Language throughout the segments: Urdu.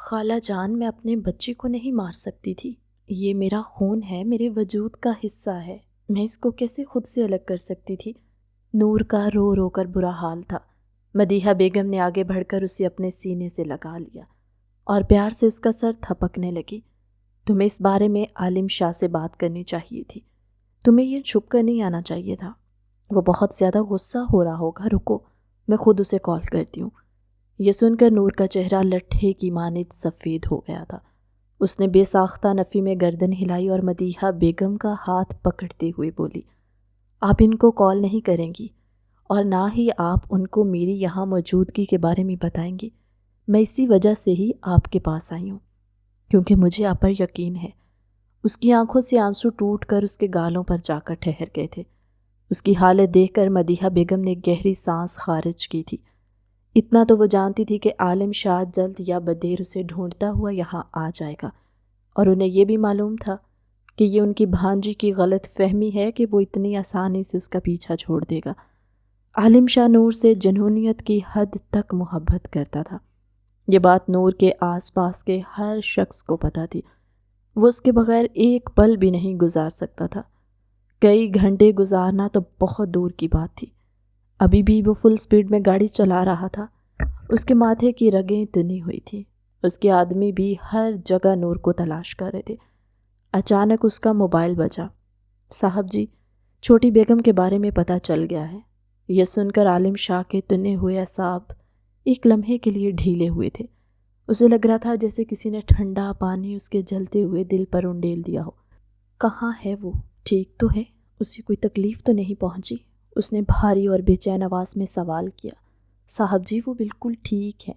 خالہ جان، میں اپنے بچے کو نہیں مار سکتی تھی۔ یہ میرا خون ہے، میرے وجود کا حصہ ہے، میں اس کو کیسے خود سے الگ کر سکتی تھی؟ نور کا رو رو کر برا حال تھا۔ مدیحہ بیگم نے آگے بڑھ کر اسے اپنے سینے سے لگا لیا اور پیار سے اس کا سر تھپکنے لگی۔ تمہیں اس بارے میں عالم شاہ سے بات کرنی چاہیے تھی، تمہیں یہ چھپ کر نہیں آنا چاہیے تھا۔ وہ بہت زیادہ غصہ ہو رہا ہوگا، رکو میں خود اسے کال کرتی ہوں۔ یہ سن کر نور کا چہرہ لٹھے کی مانند سفید ہو گیا تھا۔ اس نے بے ساختہ نفی میں گردن ہلائی اور مدیحہ بیگم کا ہاتھ پکڑتے ہوئے بولی، آپ ان کو کال نہیں کریں گی اور نہ ہی آپ ان کو میری یہاں موجودگی کے بارے میں بتائیں گی۔ میں اسی وجہ سے ہی آپ کے پاس آئی ہوں، کیونکہ مجھے آپ پر یقین ہے۔ اس کی آنکھوں سے آنسو ٹوٹ کر اس کے گالوں پر جا کر ٹھہر گئے تھے۔ اس کی حالت دیکھ کر مدیحہ بیگم نے گہری سانس خارج کی تھی۔ اتنا تو وہ جانتی تھی کہ عالم شاہ جلد یا بدیر اسے ڈھونڈتا ہوا یہاں آ جائے گا، اور انہیں یہ بھی معلوم تھا کہ یہ ان کی بھانجی کی غلط فہمی ہے کہ وہ اتنی آسانی سے اس کا پیچھا چھوڑ دے گا۔ عالم شاہ نور سے جنونیت کی حد تک محبت کرتا تھا۔ یہ بات نور کے آس پاس کے ہر شخص کو پتہ تھی۔ وہ اس کے بغیر ایک پل بھی نہیں گزار سکتا تھا۔ کئی گھنٹے گزارنا تو بہت دور کی بات تھی۔ ابھی بھی وہ فل سپیڈ میں گاڑی چلا رہا تھا۔ اس کے ماتھے کی رگیں تنی ہوئی تھیں۔ اس کے آدمی بھی ہر جگہ نور کو تلاش کر رہے تھے۔ اچانک اس کا موبائل بجا۔ صاحب جی، چھوٹی بیگم کے بارے میں پتہ چل گیا ہے۔ یہ سن کر عالم شاہ کے تنے ہوئے اعصاب ایک لمحے کے لیے ڈھیلے ہوئے تھے۔ اسے لگ رہا تھا جیسے کسی نے ٹھنڈا پانی اس کے جلتے ہوئے دل پر انڈیل دیا ہو۔ کہاں ہے وہ؟ ٹھیک تو ہے؟ اسے کوئی تکلیف تو نہیں پہنچی؟ اس نے بھاری اور بے چین آواز میں سوال کیا۔ صاحب جی، وہ بالکل ٹھیک ہے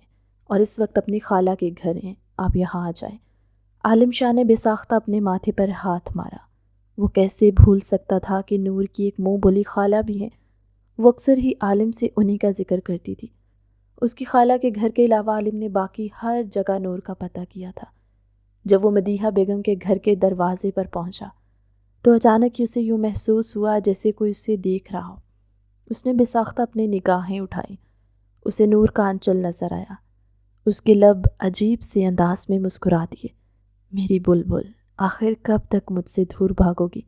اور اس وقت اپنی خالہ کے گھر ہیں، آپ یہاں آ جائیں۔ عالم شاہ نے بے ساختہ اپنے ماتھے پر ہاتھ مارا۔ وہ کیسے بھول سکتا تھا کہ نور کی ایک منہ بولی خالہ بھی ہے۔ وہ اکثر ہی عالم سے انہی کا ذکر کرتی تھی۔ اس کی خالہ کے گھر کے علاوہ عالم نے باقی ہر جگہ نور کا پتہ کیا تھا۔ جب وہ مدیحہ بیگم کے گھر کے دروازے پر پہنچا تو اچانک ہی اسے یوں محسوس ہوا جیسے کوئی اسے دیکھ رہا ہو۔ اس نے بے ساختہ اپنی نگاہیں اٹھائیں۔ اسے نور کا آنچل نظر آیا۔ اس کے لب عجیب سے انداز میں مسکرا دیے۔ میری بلبل، آخر کب تک مجھ سے دور بھاگو گی؟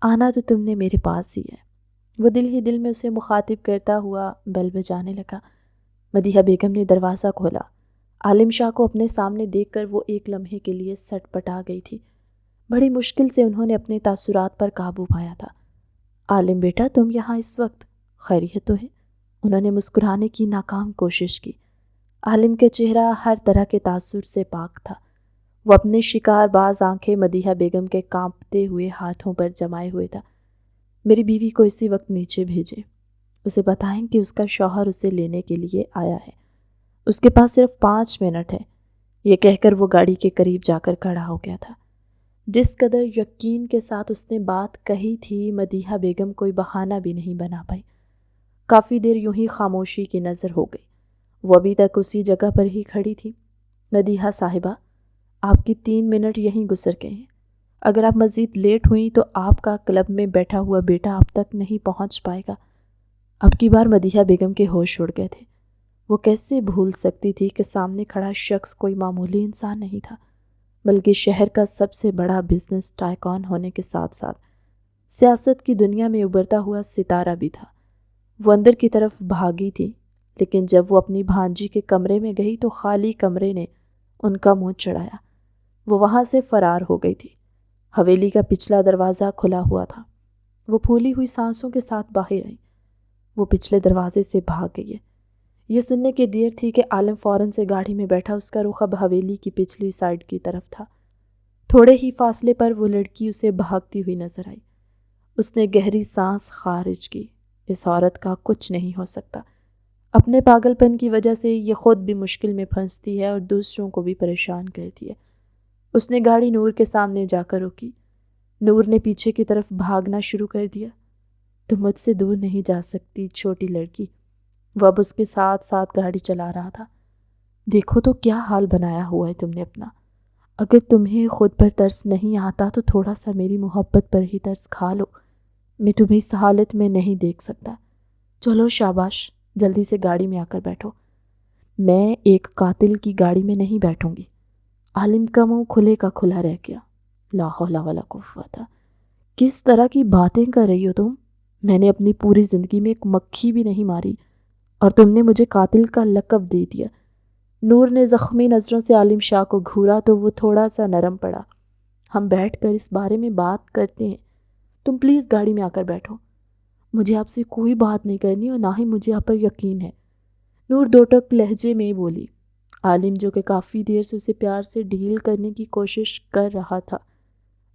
آنا تو تم نے میرے پاس ہی ہے۔ وہ دل ہی دل میں اسے مخاطب کرتا ہوا بیل بجانے لگا۔ مدیحہ بیگم نے دروازہ کھولا۔ عالم شاہ کو اپنے سامنے دیکھ کر وہ ایک لمحے کے لیے سٹ پٹا گئی تھی۔ بڑی مشکل سے انہوں نے اپنے تاثرات پر قابو پایا تھا۔ عالم بیٹا، تم یہاں اس وقت؟ خیریت تو ہے؟ انہوں نے مسکرانے کی ناکام کوشش کی۔ عالم کے چہرہ ہر طرح کے تاثر سے پاک تھا۔ وہ اپنے شکار باز آنکھیں مدیحہ بیگم کے کانپتے ہوئے ہاتھوں پر جمائے ہوئے تھا۔ میری بیوی کو اسی وقت نیچے بھیجیں، اسے بتائیں کہ اس کا شوہر اسے لینے کے لیے آیا ہے، اس کے پاس صرف 5 منٹ ہے۔ یہ کہہ کر وہ گاڑی کے قریب جا کر کھڑا ہو گیا تھا۔ جس قدر یقین کے ساتھ اس نے بات کہی تھی، مدیحہ بیگم کوئی بہانہ بھی نہیں بنا پائی۔ کافی دیر یوں ہی خاموشی کی نظر ہو گئی۔ وہ ابھی تک اسی جگہ پر ہی کھڑی تھی۔ مدیحہ صاحبہ، آپ کی 3 منٹ یہیں گزر گئے ہیں۔ اگر آپ مزید لیٹ ہوئیں تو آپ کا کلب میں بیٹھا ہوا بیٹا آپ تک نہیں پہنچ پائے گا۔ اب کی بار مدیحہ بیگم کے ہوش اڑ گئے تھے۔ وہ کیسے بھول سکتی تھی کہ سامنے کھڑا شخص کوئی معمولی انسان نہیں تھا، بلکہ شہر کا سب سے بڑا بزنس ٹائکون ہونے کے ساتھ ساتھ سیاست کی دنیا میں ابھرتا ہوا ستارہ بھی تھا۔ وہ اندر کی طرف بھاگی تھی، لیکن جب وہ اپنی بھانجی کے کمرے میں گئی تو خالی کمرے نے ان کا منہ چڑھایا۔ وہ وہاں سے فرار ہو گئی تھی۔ حویلی کا پچھلا دروازہ کھلا ہوا تھا۔ وہ پھولی ہوئی سانسوں کے ساتھ باہر آئی۔ وہ پچھلے دروازے سے بھاگ گئی ہے۔ یہ سننے کی دیر تھی کہ عالم فوراً سے گاڑی میں بیٹھا۔ اس کا رخ اب حویلی کی پچھلی سائڈ کی طرف تھا۔ تھوڑے ہی فاصلے پر وہ لڑکی اسے بھاگتی ہوئی نظر آئی۔ اس نے گہری سانس خارج کی۔ اس عورت کا کچھ نہیں ہو سکتا۔ اپنے پاگل پن کی وجہ سے یہ خود بھی مشکل میں پھنستی ہے اور دوسروں کو بھی پریشان کرتی ہے۔ اس نے گاڑی نور کے سامنے جا کر روکی۔ نور نے پیچھے کی طرف بھاگنا شروع کر دیا۔ تم مجھ سے دور نہیں جا سکتی چھوٹی لڑکی۔ وہ اب اس کے ساتھ ساتھ گاڑی چلا رہا تھا۔ دیکھو تو کیا حال بنایا ہوا ہے تم نے اپنا۔ اگر تمہیں خود پر ترس نہیں آتا تو تھوڑا سا میری محبت پر ہی ترس کھا لو۔ میں تمہیں اس حالت میں نہیں دیکھ سکتا۔ چلو شاباش، جلدی سے گاڑی میں آ کر بیٹھو۔ میں ایک قاتل کی گاڑی میں نہیں بیٹھوں گی۔ عالم کا منہ کھلے کا کھلا رہ گیا۔ لا حول ولا قوت، کس طرح کی باتیں کر رہی ہو تم؟ میں نے اپنی پوری زندگی میں ایک مکھی بھی نہیں ماری اور تم نے مجھے قاتل کا لقب دے دیا۔ نور نے زخمی نظروں سے عالم شاہ کو گھورا تو وہ تھوڑا سا نرم پڑا۔ ہم بیٹھ کر اس بارے میں بات کرتے ہیں، تم پلیز گاڑی میں آ کر بیٹھو۔ مجھے آپ سے کوئی بات نہیں کرنی اور نہ ہی مجھے آپ پر یقین ہے، نور دو ٹک لہجے میں بولی۔ عالم جو کہ کافی دیر سے اسے پیار سے ڈیل کرنے کی کوشش کر رہا تھا،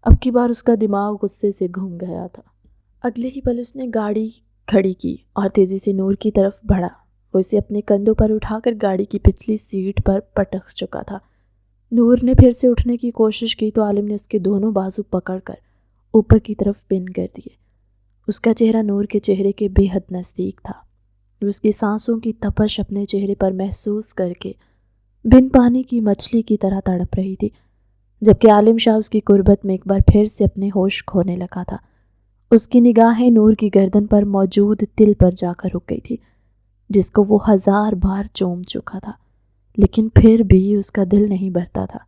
اب کی بار اس کا دماغ غصے سے گھوم گیا تھا۔ اگلے ہی پل اس نے گاڑی کھڑی کی اور تیزی سے نور کی طرف بڑھا۔ وہ اسے اپنے کندھوں پر اٹھا کر گاڑی کی پچھلی سیٹ پر پٹک چکا تھا۔ نور نے پھر سے اٹھنے کی کوشش کی تو عالم نے اس کے دونوں بازو پکڑ کر اوپر کی طرف پن کر دیے۔ اس کا چہرہ نور کے چہرے کے بے حد نزدیک تھا۔ اس کی سانسوں کی تپش اپنے چہرے پر محسوس کر کے بن پانی کی مچھلی کی طرح تڑپ رہی تھی، جبکہ عالم شاہ اس کی قربت میں ایک بار پھر سے اپنے ہوش کھونے لگا تھا۔ اس کی نگاہیں نور کی گردن پر موجود تل پر جا کر رک گئی تھی، جس کو وہ 1000 بار چوم چکا تھا، لیکن پھر بھی اس کا دل نہیں بھرتا تھا۔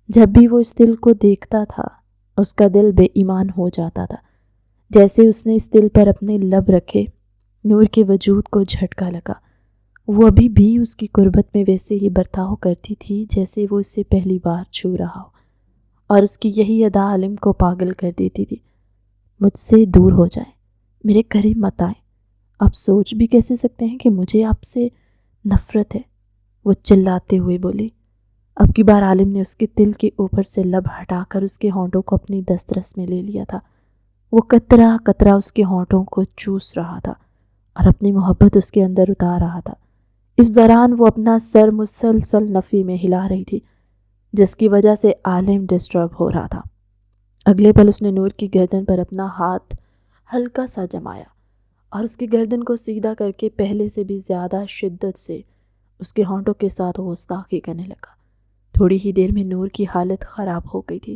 جب بھی وہ اس تل کو دیکھتا تھا، اس کا دل بے ایمان ہو جاتا تھا۔ جیسے اس نے اس تل پر اپنے لب رکھے، نور کے وجود کو جھٹکا لگا۔ وہ ابھی بھی اس کی قربت میں ویسے ہی برتاؤ کرتی تھی جیسے وہ اسے پہلی بار چھو رہا ہو، اور اس کی یہی ادا عالم کو پاگل کر دیتی تھی۔ مجھ سے دور ہو جائیں، میرے قریب مت آئیں، آپ سوچ بھی کیسے سکتے ہیں کہ مجھے آپ سے نفرت ہے، وہ چلاتے ہوئے بولی۔ اب کی بار عالم نے اس کے دل کے اوپر سے لب ہٹا کر اس کے ہونٹوں کو اپنی دسترس میں لے لیا تھا۔ وہ قطرہ قطرہ اس کے ہونٹوں کو چوس رہا تھا اور اپنی محبت اس کے اندر اتار رہا تھا۔ اس دوران وہ اپنا سر مسلسل نفی میں ہلا رہی تھی، جس کی وجہ سے عالم ڈسٹرب ہو رہا تھا۔ اگلے پل اس نے نور کی گردن پر اپنا ہاتھ ہلکا سا جمایا اور اس کی گردن کو سیدھا کر کے پہلے سے بھی زیادہ شدت سے اس کے ہونٹوں کے ساتھ گستاخی کرنے لگا۔ تھوڑی ہی دیر میں نور کی حالت خراب ہو گئی تھی۔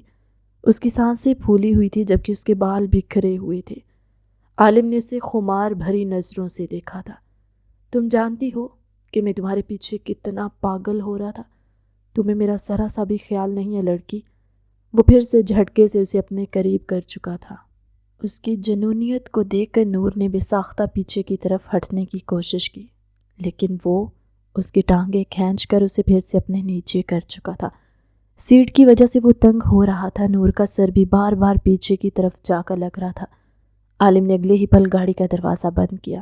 اس کی سانسیں پھولی ہوئی تھی جبکہ اس کے بال بکھرے ہوئے تھے۔ عالم نے اسے خمار بھری نظروں سے دیکھا تھا۔ تم جانتی ہو کہ میں تمہارے پیچھے کتنا پاگل ہو رہا تھا؟ تمہیں میرا ذرا سا بھی خیال نہیں ہے لڑکی؟ وہ پھر سے جھٹکے سے اسے اپنے قریب کر چکا تھا۔ اس کی جنونیت کو دیکھ کر نور نے بے ساختہ پیچھے کی طرف ہٹنے کی کوشش کی، لیکن وہ اس کی ٹانگیں کھینچ کر اسے پھر سے اپنے نیچے کر چکا تھا۔ سیٹ کی وجہ سے وہ تنگ ہو رہا تھا۔ نور کا سر بھی بار بار پیچھے کی طرف جا کر لگ رہا تھا۔ عالم نے اگلے ہی پل گاڑی کا دروازہ بند کیا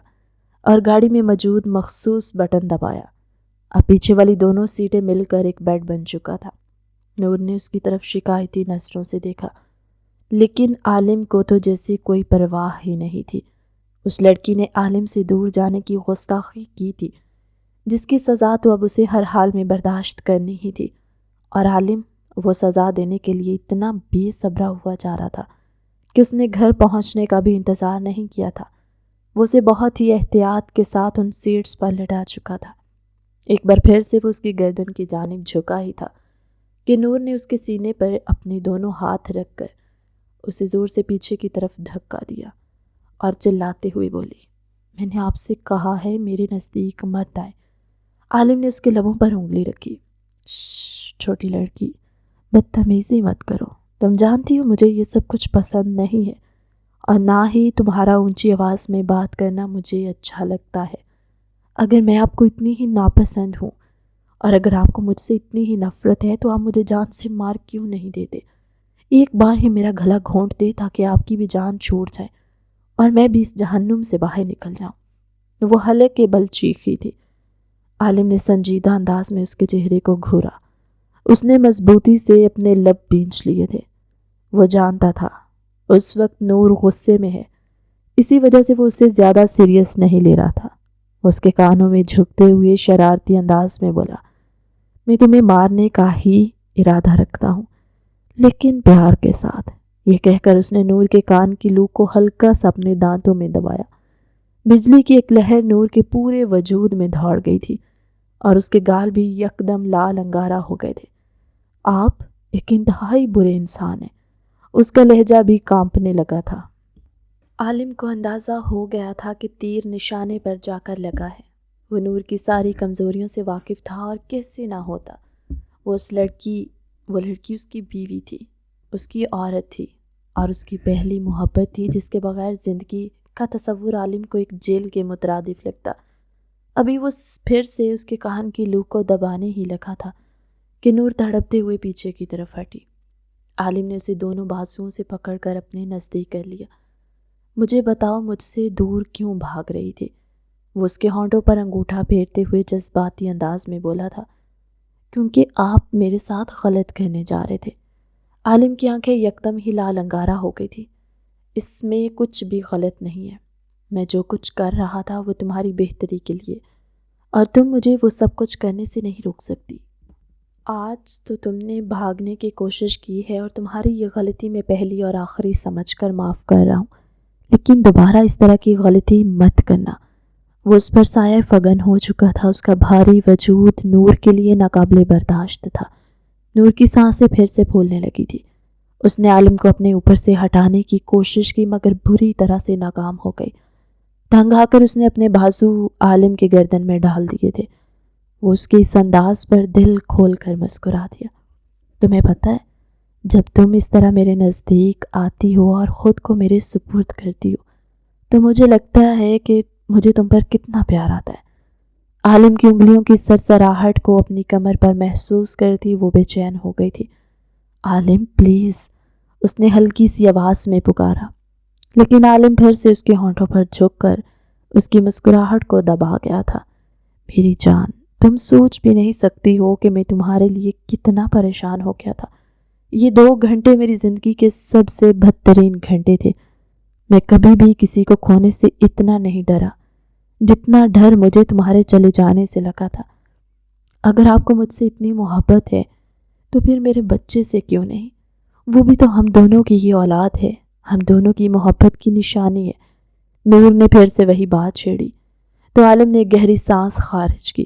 اور گاڑی میں موجود مخصوص بٹن دبایا۔ اب پیچھے والی دونوں سیٹیں مل کر ایک بیڈ بن چکا تھا۔ نور نے اس کی طرف شکایتی نظروں سے دیکھا، لیکن عالم کو تو جیسے کوئی پرواہ ہی نہیں تھی۔ اس لڑکی نے عالم سے دور جانے کی گستاخی کی تھی، جس کی سزا تو اب اسے ہر حال میں برداشت کرنی ہی تھی، اور عالم وہ سزا دینے کے لیے اتنا بے صبرا ہوا جا رہا تھا کہ اس نے گھر پہنچنے کا بھی انتظار نہیں کیا تھا۔ وہ اسے بہت ہی احتیاط کے ساتھ ان سیٹس پر لٹا چکا تھا۔ ایک بار پھر سے وہ اس کی گردن کی جانب جھکا ہی تھا کہ نور نے اس کے سینے پر اپنے دونوں ہاتھ رکھ کر اسے زور سے پیچھے کی طرف دھکا دیا اور چلاتے ہوئے بولی، میں نے آپ سے کہا ہے میرے نزدیک مت آئے۔ عالم نے اس کے لبوں پر انگلی رکھی۔ چھوٹی لڑکی، بدتمیزی مت کرو، تم جانتی ہو مجھے یہ سب کچھ پسند نہیں ہے، اور نہ ہی تمہارا اونچی آواز میں بات کرنا مجھے اچھا لگتا ہے۔ اگر میں آپ کو اتنی ہی ناپسند ہوں اور اگر آپ کو مجھ سے اتنی ہی نفرت ہے تو آپ مجھے جان سے مار کیوں نہیں دیتے؟ ایک بار ہی میرا گلا گھونٹ دے تاکہ آپ کی بھی جان چھوٹ جائے اور میں بھی اس جہنم سے باہر نکل جاؤں۔ وہ حلق کے بل چیخی تھی۔ عالم نے سنجیدہ انداز میں اس کے چہرے کو گھورا۔ اس نے مضبوطی سے اپنے لب بھینچ لیے تھے۔ وہ جانتا تھا اس وقت نور غصے میں ہے، اسی وجہ سے وہ اسے زیادہ سیریس نہیں لے رہا تھا۔ اس کے کانوں میں جھکتے ہوئے شرارتی انداز میں بولا، میں تمہیں مارنے کا ہی ارادہ رکھتا ہوں، لیکن پیار کے ساتھ۔ یہ کہہ کر اس نے نور کے کان کی لو کو ہلکا سا اپنے دانتوں میں دبایا۔ بجلی کی ایک لہر نور کے پورے وجود میں دوڑ گئی تھی اور اس کے گال بھی یکدم لال انگارہ ہو گئے تھے۔ آپ ایک انتہائی برے انسان ہیں۔ اس کا لہجہ بھی کانپنے لگا تھا۔ عالم کو اندازہ ہو گیا تھا کہ تیر نشانے پر جا کر لگا ہے۔ وہ نور کی ساری کمزوریوں سے واقف تھا اور کیسے نہ ہوتا، وہ اس لڑکی وہ لڑکی اس کی بیوی تھی، اس کی عورت تھی، اور اس کی پہلی محبت تھی جس کے بغیر زندگی کا تصور عالم کو ایک جیل کے مترادف لگتا۔ ابھی وہ پھر سے اس کے کان کی لو کو دبانے ہی لگا تھا کہ نور تڑپتے ہوئے پیچھے کی طرف ہٹی۔ عالم نے اسے دونوں بازوؤں سے پکڑ کر اپنے نزدیک کر لیا۔ مجھے بتاؤ، مجھ سے دور کیوں بھاگ رہی تھی؟ وہ اس کے ہونٹوں پر انگوٹھا پھیرتے ہوئے جذباتی انداز میں بولا تھا۔ کیونکہ آپ میرے ساتھ غلط کرنے جا رہے تھے۔ عالم کی آنکھیں یکدم ہی لال انگارہ ہو گئی تھی۔ اس میں کچھ بھی غلط نہیں ہے، میں جو کچھ کر رہا تھا وہ تمہاری بہتری کے لیے، اور تم مجھے وہ سب کچھ کرنے سے نہیں روک سکتی۔ آج تو تم نے بھاگنے کی کوشش کی ہے اور تمہاری یہ غلطی میں پہلی اور آخری سمجھ کر معاف کر رہا ہوں، لیکن دوبارہ اس طرح کی غلطی مت کرنا۔ وہ اس پر سایہ فگن ہو چکا تھا، اس کا بھاری وجود نور کے لیے ناقابل برداشت تھا۔ نور کی سانسیں پھر سے پھولنے لگی تھی۔ اس نے عالم کو اپنے اوپر سے ہٹانے کی کوشش کی مگر بری طرح سے ناکام ہو گئی۔ تنگ آ کر اس نے اپنے بازو عالم کے گردن میں ڈال دیے تھے۔ وہ اس کے اس انداز پر دل کھول کر مسکرا دیا۔ تمہیں پتہ ہے، جب تم اس طرح میرے نزدیک آتی ہو اور خود کو میرے سپرد کرتی ہو تو مجھے لگتا ہے کہ مجھے تم پر کتنا پیار آتا ہے۔ عالم کی انگلیوں کی سرسراہٹ کو اپنی کمر پر محسوس کرتی وہ بے چین ہو گئی تھی۔ عالم پلیز، اس نے ہلکی سی آواز میں پکارا، لیکن عالم پھر سے اس کے ہونٹوں پر جھک کر اس کی مسکراہٹ کو دبا گیا تھا۔ میری جان، تم سوچ بھی نہیں سکتی ہو کہ میں تمہارے لیے کتنا پریشان ہو گیا تھا۔ یہ 2 گھنٹے میری زندگی کے سب سے بدترین گھنٹے تھے۔ میں کبھی بھی کسی کو کھونے سے اتنا نہیں ڈرا جتنا ڈر مجھے تمہارے چلے جانے سے لگا تھا۔ اگر آپ کو مجھ سے اتنی محبت ہے تو پھر میرے بچے سے کیوں نہیں؟ وہ بھی تو ہم دونوں کی ہی اولاد ہے، ہم دونوں کی محبت کی نشانی ہے۔ نور نے پھر سے وہی بات چھیڑی تو عالم نے گہری سانس خارج کی۔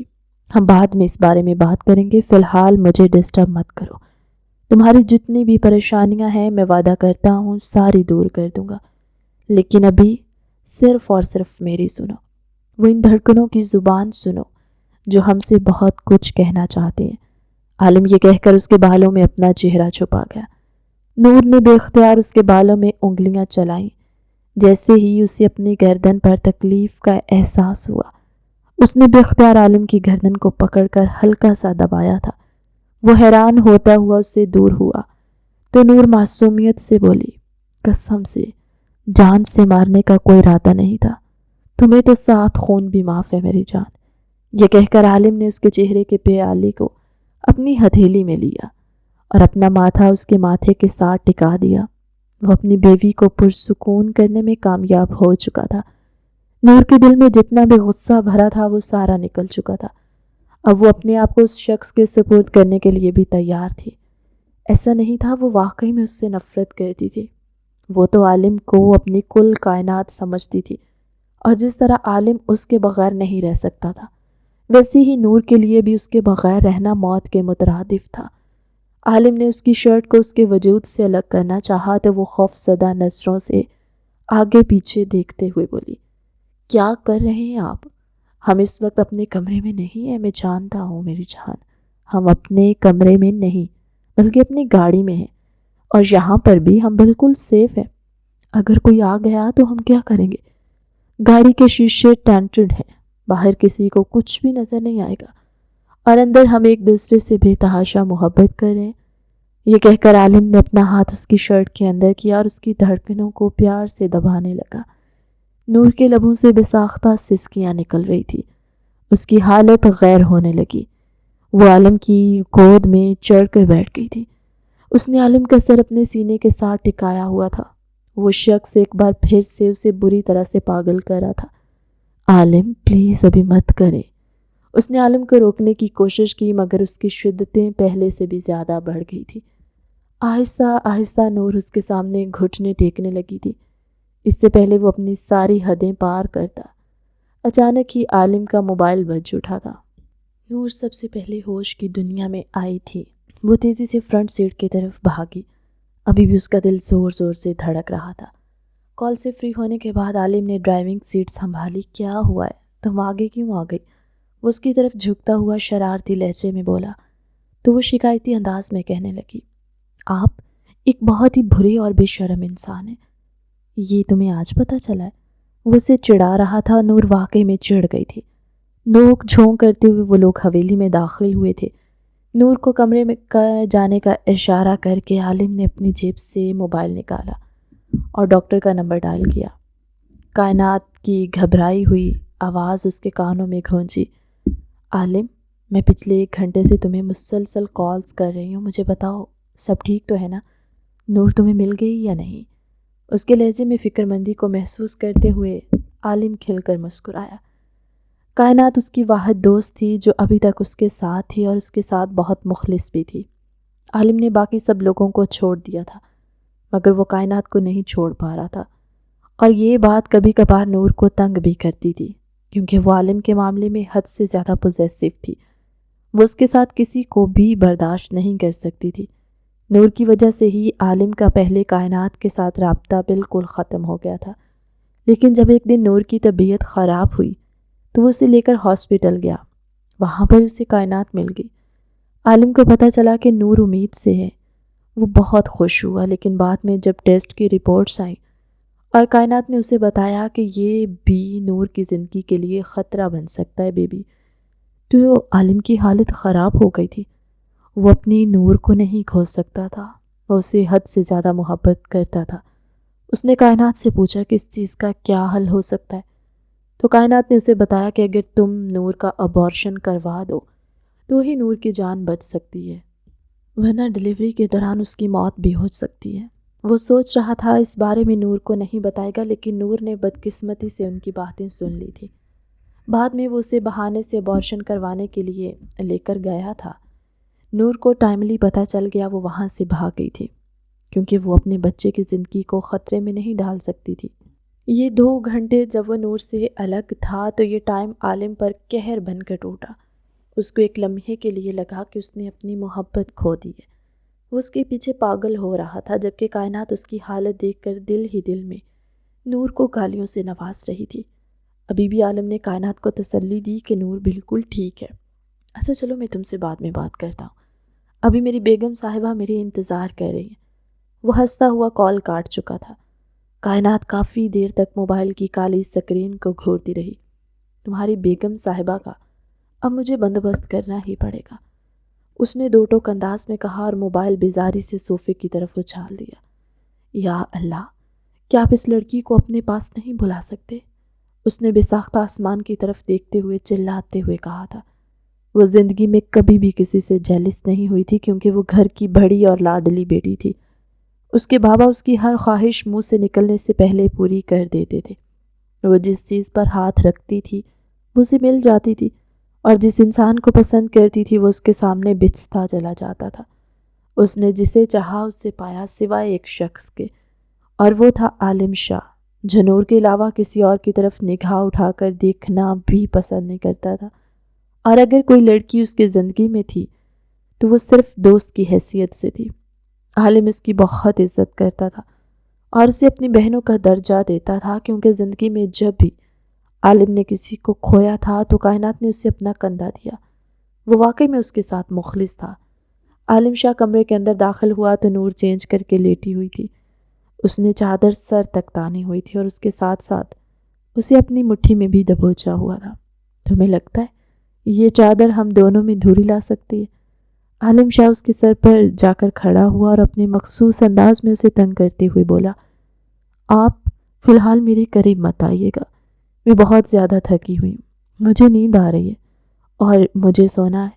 ہم بعد میں اس بارے میں بات کریں گے، فی الحال مجھے ڈسٹرب مت کرو۔ تمہاری جتنی بھی پریشانیاں ہیں میں وعدہ کرتا ہوں ساری دور کر دوں گا، لیکن ابھی صرف اور صرف میری سنو، وہ ان دھڑکنوں کی زبان سنو جو ہم سے بہت کچھ کہنا چاہتے ہیں۔ عالم یہ کہہ کر اس کے بالوں میں اپنا چہرہ چھپا گیا۔ نور نے بے اختیار اس کے بالوں میں انگلیاں چلائیں۔ جیسے ہی اسے اپنی گردن پر تکلیف کا احساس ہوا، اس نے بے اختیار عالم کی گردن کو پکڑ کر ہلکا سا دبایا تھا۔ وہ حیران ہوتا ہوا اس سے دور ہوا تو نور معصومیت سے بولی، قسم سے جان سے مارنے کا کوئی ارادہ نہیں تھا، تمہیں تو 7 خون بھی معاف ہے میری جان۔ یہ کہہ کر عالم نے اس کے چہرے کے پیالے کو اپنی ہتھیلی میں لیا اور اپنا ماتھا اس کے ماتھے کے ساتھ ٹکا دیا۔ وہ اپنی بیوی کو پرسکون کرنے میں کامیاب ہو چکا تھا۔ نور کے دل میں جتنا بھی غصہ بھرا تھا وہ سارا نکل چکا تھا۔ اب وہ اپنے آپ کو اس شخص کے سپرد کرنے کے لیے بھی تیار تھی۔ ایسا نہیں تھا وہ واقعی میں اس سے نفرت کرتی تھی، وہ تو عالم کو اپنی کل کائنات سمجھتی تھی، اور جس طرح عالم اس کے بغیر نہیں رہ سکتا تھا ویسے ہی نور کے لیے بھی اس کے بغیر رہنا موت کے مترادف تھا۔ عالم نے اس کی شرٹ کو اس کے وجود سے الگ کرنا چاہا تو وہ خوف زدہ نظروں سے آگے پیچھے دیکھتے ہوئے بولی، کیا کر رہے ہیں آپ؟ ہم اس وقت اپنے کمرے میں نہیں ہیں، میں جانتا ہوں میری جان، ہم اپنے کمرے میں نہیں بلکہ اپنی گاڑی میں ہیں، اور یہاں پر بھی ہم بالکل سیف ہیں۔ اگر کوئی آ گیا تو ہم کیا کریں گے؟ گاڑی کے شیشے ٹینٹڈ ہیں، باہر کسی کو کچھ بھی نظر نہیں آئے گا، اور اندر ہم ایک دوسرے سے بے تحاشا محبت کر رہے ہیں۔ یہ کہہ کر عالم نے اپنا ہاتھ اس کی شرٹ کے اندر کیا اور اس کی دھڑکنوں کو پیار سے دبانے لگا۔ نور کے لبوں سے بے ساختہ سسکیاں نکل رہی تھی، اس کی حالت غیر ہونے لگی۔ وہ عالم کی گود میں چڑھ کر بیٹھ گئی تھی۔ اس نے عالم کا سر اپنے سینے کے ساتھ ٹکایا ہوا تھا۔ وہ شخص ایک بار پھر سے اسے بری طرح سے پاگل کر رہا تھا۔ عالم پلیز ابھی مت کرے۔ اس نے عالم کو روکنے کی کوشش کی مگر اس کی شدتیں پہلے سے بھی زیادہ بڑھ گئی تھی۔ آہستہ آہستہ نور اس کے سامنے گھٹنے ٹیکنے لگی تھی، اس سے پہلے وہ اپنی ساری حدیں پار کرتا۔ اچانک ہی عالم کا موبائل بج اٹھا تھا۔ نور سب سے پہلے ہوش کی دنیا میں آئی تھی۔ وہ تیزی سے فرنٹ سیٹ کی طرف بھاگی، ابھی بھی اس کا دل زور زور سے دھڑک رہا تھا۔ کال سے فری ہونے کے بعد عالم نے ڈرائیونگ سیٹ سنبھالی۔ کیا ہوا ہے؟ تم آگے کیوں آ گئی؟ وہ اس کی طرف جھکتا ہوا شرارتی لہجے میں بولا۔ تو وہ شکایتی انداز میں کہنے لگی، آپ ایک بہت ہی برے اور بے شرم انسان ہیں، یہ تمہیں آج پتہ چلا ہے؟ وہ اسے چڑھا رہا تھا، نور واقعی میں چڑھ گئی تھی۔ نوک جھونک کرتے ہوئے وہ لوگ حویلی میں داخل ہوئے تھے۔ نور کو کمرے میں جانے کا اشارہ کر کے عالم نے اپنی جیب سے موبائل نکالا اور ڈاکٹر کا نمبر ڈائل کیا۔ کائنات کی گھبرائی ہوئی آواز اس کے کانوں میں گونجی، عالم، میں پچھلے 1 گھنٹے سے تمہیں مسلسل کالز کر رہی ہوں، مجھے بتاؤ سب ٹھیک تو ہے نا؟ نور تمہیں مل گئی یا نہیں؟ اس کے لہجے میں فکر مندی کو محسوس کرتے ہوئے عالم کھل کر مسکرایا۔ کائنات اس کی واحد دوست تھی جو ابھی تک اس کے ساتھ تھی اور اس کے ساتھ بہت مخلص بھی تھی۔ عالم نے باقی سب لوگوں کو چھوڑ دیا تھا مگر وہ کائنات کو نہیں چھوڑ پا رہا تھا، اور یہ بات کبھی کبھار نور کو تنگ بھی کرتی تھی کیونکہ وہ عالم کے معاملے میں حد سے زیادہ پوزیسو تھی۔ وہ اس کے ساتھ کسی کو بھی برداشت نہیں کر سکتی تھی۔ نور کی وجہ سے ہی عالم کا پہلے کائنات کے ساتھ رابطہ بالکل ختم ہو گیا تھا، لیکن جب ایک دن نور کی طبیعت خراب ہوئی تو وہ اسے لے کر ہاسپٹل گیا۔ وہاں پر اسے کائنات مل گئی۔ عالم کو پتہ چلا کہ نور امید سے ہے۔ وہ بہت خوش ہوا، لیکن بعد میں جب ٹیسٹ کی رپورٹس آئیں اور کائنات نے اسے بتایا کہ یہ بھی نور کی زندگی کے لیے خطرہ بن سکتا ہے بیبی، تو عالم کی حالت خراب ہو گئی تھی۔ وہ اپنی نور کو نہیں کھو سکتا تھا، وہ اسے حد سے زیادہ محبت کرتا تھا۔ اس نے کائنات سے پوچھا کہ اس چیز کا کیا حل ہو سکتا ہے، تو کائنات نے اسے بتایا کہ اگر تم نور کا ابارشن کروا دو تو ہی نور کی جان بچ سکتی ہے، ورنہ ڈیلیوری کے دوران اس کی موت بھی ہو سکتی ہے۔ وہ سوچ رہا تھا اس بارے میں نور کو نہیں بتائے گا، لیکن نور نے بدقسمتی سے ان کی باتیں سن لی تھی۔ بعد میں وہ اسے بہانے سے ابارشن کروانے کے لیے لے کر گیا تھا۔ نور کو ٹائملی پتہ چل گیا، وہ وہاں سے بھاگ گئی تھی کیونکہ وہ اپنے بچے کی زندگی کو خطرے میں نہیں ڈال سکتی تھی۔ یہ 2 گھنٹے جب وہ نور سے الگ تھا تو یہ ٹائم عالم پر قہر بن کر ٹوٹا۔ اس کو ایک لمحے کے لیے لگا کہ اس نے اپنی محبت کھو دی ہے۔ وہ اس کے پیچھے پاگل ہو رہا تھا، جبکہ کائنات اس کی حالت دیکھ کر دل ہی دل میں نور کو گالیوں سے نواز رہی تھی۔ ابھی بھی عالم نے کائنات کو تسلی دی کہ نور بالکل ٹھیک ہے۔ اچھا چلو، میں تم سے بعد میں بات کرتا ہوں، ابھی میری بیگم صاحبہ میرے انتظار کر رہی ہیں۔ وہ ہنستا ہوا کال کاٹ چکا تھا۔ کائنات کافی دیر تک موبائل کی کالی سکرین کو گھورتی رہی۔ تمہاری بیگم صاحبہ کا اب مجھے بندوبست کرنا ہی پڑے گا، اس نے 2 ٹوک انداز میں کہا اور موبائل بیزاری سے صوفے کی طرف اچھال دیا۔ یا اللہ، کیا آپ اس لڑکی کو اپنے پاس نہیں بلا سکتے؟ اس نے بے ساختہ آسمان کی طرف دیکھتے ہوئے چلاتے ہوئے کہا تھا۔ وہ زندگی میں کبھی بھی کسی سے جیلس نہیں ہوئی تھی کیونکہ وہ گھر کی بڑی اور لاڈلی بیٹی تھی۔ اس کے بابا اس کی ہر خواہش منہ سے نکلنے سے پہلے پوری کر دیتے تھے۔ وہ جس چیز پر ہاتھ رکھتی تھی وہ اسے مل جاتی تھی، اور جس انسان کو پسند کرتی تھی وہ اس کے سامنے بچھتا چلا جاتا تھا۔ اس نے جسے چاہا اس سے پایا سوائے ایک شخص کے، اور وہ تھا عالم شاہ، جو نور کے علاوہ کسی اور کی طرف نگاہ اٹھا کر دیکھنا بھی پسند نہیں کرتا تھا۔ اور اگر کوئی لڑکی اس کی زندگی میں تھی تو وہ صرف دوست کی حیثیت سے تھی۔ عالم اس کی بہت عزت کرتا تھا اور اسے اپنی بہنوں کا درجہ دیتا تھا، کیونکہ زندگی میں جب بھی عالم نے کسی کو کھویا تھا تو کائنات نے اسے اپنا کندھا دیا۔ وہ واقعی میں اس کے ساتھ مخلص تھا۔ عالم شاہ کمرے کے اندر داخل ہوا تو نور چینج کر کے لیٹی ہوئی تھی۔ اس نے چادر سر تک تانی ہوئی تھی اور اس کے ساتھ ساتھ اسے اپنی مٹھی میں بھی دبوچا ہوا تھا۔ تمہیں لگتا ہے یہ چادر ہم دونوں میں دھوری لا سکتی ہے؟ عالم شاہ اس کے سر پر جا کر کھڑا ہوا اور اپنے مخصوص انداز میں اسے تنگ کرتے ہوئے بولا، آپ فی الحال میرے قریب مت آئیے گا، میں بہت زیادہ تھکی ہوئی ہوں، مجھے نیند آ رہی ہے اور مجھے سونا ہے۔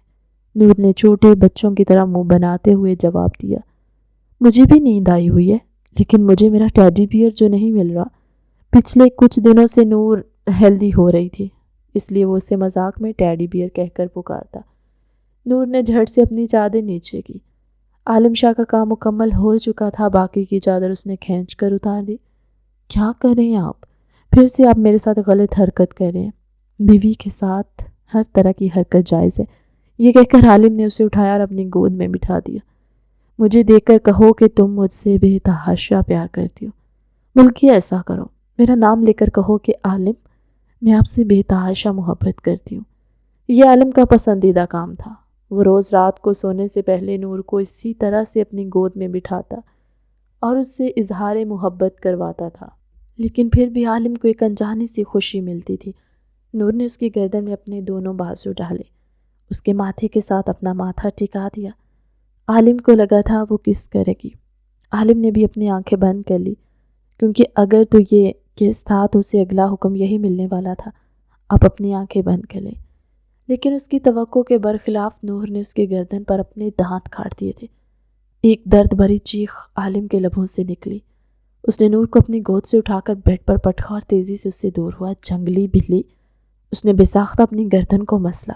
نور نے چھوٹے بچوں کی طرح منہ بناتے ہوئے جواب دیا، مجھے بھی نیند آئی ہوئی ہے، لیکن مجھے میرا ٹیڈی بیئر جو نہیں مل رہا۔ پچھلے کچھ دنوں سے نور ہیلدی ہو رہی تھی، اس لیے وہ اسے مذاق میں ٹیڈی بیئر کہہ کر پکارتا۔ نور نے جھٹ سے اپنی چادر نیچے کی۔ عالم شاہ کا کام مکمل ہو چکا تھا، باقی کی چادر اس نے کھینچ کر اتار دی۔ کیا کر رہے ہیں آپ؟ پھر سے آپ میرے ساتھ غلط حرکت کر رہے ہیں۔ بیوی کے ساتھ ہر طرح کی حرکت جائز ہے، یہ کہہ کر عالم نے اسے اٹھایا اور اپنی گود میں بٹھا دیا۔ مجھے دیکھ کر کہو کہ تم مجھ سے بے تحاشا پیار کرتی ہو، بلکہ ایسا کرو، میرا نام لے کر کہو کہ عالم، میں آپ سے بے تحاشا محبت کرتی ہوں۔ یہ عالم کا پسندیدہ کام تھا۔ وہ روز رات کو سونے سے پہلے نور کو اسی طرح سے اپنی گود میں بٹھاتا اور اس سے اظہار محبت کرواتا تھا، لیکن پھر بھی عالم کو ایک انجانی سی خوشی ملتی تھی۔ نور نے اس کی گردن میں اپنے دونوں بازو ڈالے، اس کے ماتھے کے ساتھ اپنا ماتھا ٹکا دیا۔ عالم کو لگا تھا وہ کس کرے گی۔ عالم نے بھی اپنی آنکھیں بند کر لی، کیونکہ اگر تو یہ کس تھا تو اسے اگلا حکم یہی ملنے والا تھا، آپ اپنی آنکھیں بند کر لیں۔ لیکن اس کی توقع کے برخلاف نور نے اس کی گردن پر اپنے دانت کاٹ دیے تھے۔ ایک درد بھری چیخ عالم کے لبوں سے نکلی۔ اس نے نور کو اپنی گود سے اٹھا کر بیڈ پر پٹکا اور تیزی سے اس سے دور ہوا۔ جنگلی بلی! اس نے بے ساختہ اپنی گردن کو مسلا،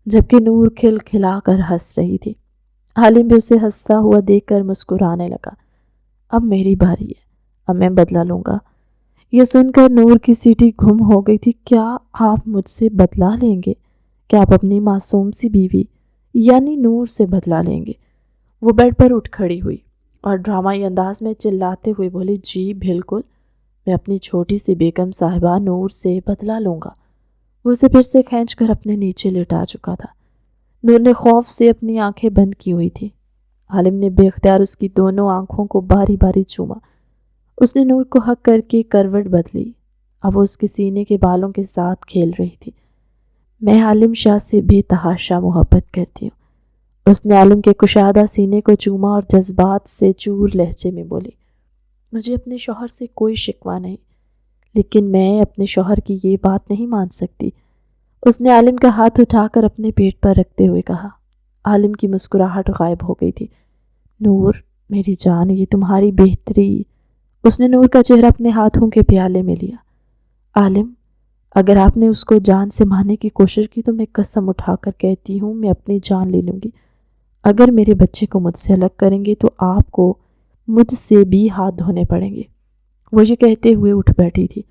جبکہ نور کھل کھلا کر ہنس رہی تھی۔ عالم بھی اسے ہنستا ہوا دیکھ کر مسکرانے لگا۔ اب میری باری ہے، اب میں بدلہ لوں گا۔ یہ سن کر نور کی سیٹی گم ہو گئی تھی۔ کیا آپ مجھ سے بدلہ لیں گے؟ کیا آپ اپنی معصوم سی بیوی یعنی نور سے بدلہ لیں گے؟ وہ بیڈ پر اٹھ کھڑی ہوئی اور ڈرامائی انداز میں چلاتے ہوئے بولی، جی بالکل، میں اپنی چھوٹی سی بیگم صاحبہ نور سے بدلہ لوں گا۔ وہ اسے پھر سے کھینچ کر اپنے نیچے لٹا چکا تھا۔ نور نے خوف سے اپنی آنکھیں بند کی ہوئی تھی۔ عالم نے بے اختیار اس کی دونوں آنکھوں کو باری باری چوما۔ اس نے نور کو ہک کر کے کروٹ بدلی۔ اب وہ اس کے سینے کے بالوں کے ساتھ کھیل رہی تھی۔ میں عالم شاہ سے بے تحاشا محبت کرتی ہوں۔ اس نے عالم کے کشادہ سینے کو چوما اور جذبات سے چور لہجے میں بولی، مجھے اپنے شوہر سے کوئی شکوہ نہیں، لیکن میں اپنے شوہر کی یہ بات نہیں مان سکتی۔ اس نے عالم کا ہاتھ اٹھا کر اپنے پیٹ پر رکھتے ہوئے کہا۔ عالم کی مسکراہٹ غائب ہو گئی تھی۔ نور میری جان، یہ تمہاری بہتری۔ اس نے نور کا چہرہ اپنے ہاتھوں کے پیالے میں لیا۔ عالم، اگر آپ نے اس کو جان سے مارنے کی کوشش کی تو میں قسم اٹھا کر کہتی ہوں میں اپنی جان لے لوں گی۔ اگر میرے بچے کو مجھ سے الگ کریں گے تو آپ کو مجھ سے بھی ہاتھ دھونے پڑیں گے۔ وہ یہ کہتے ہوئے اٹھ بیٹھی تھی۔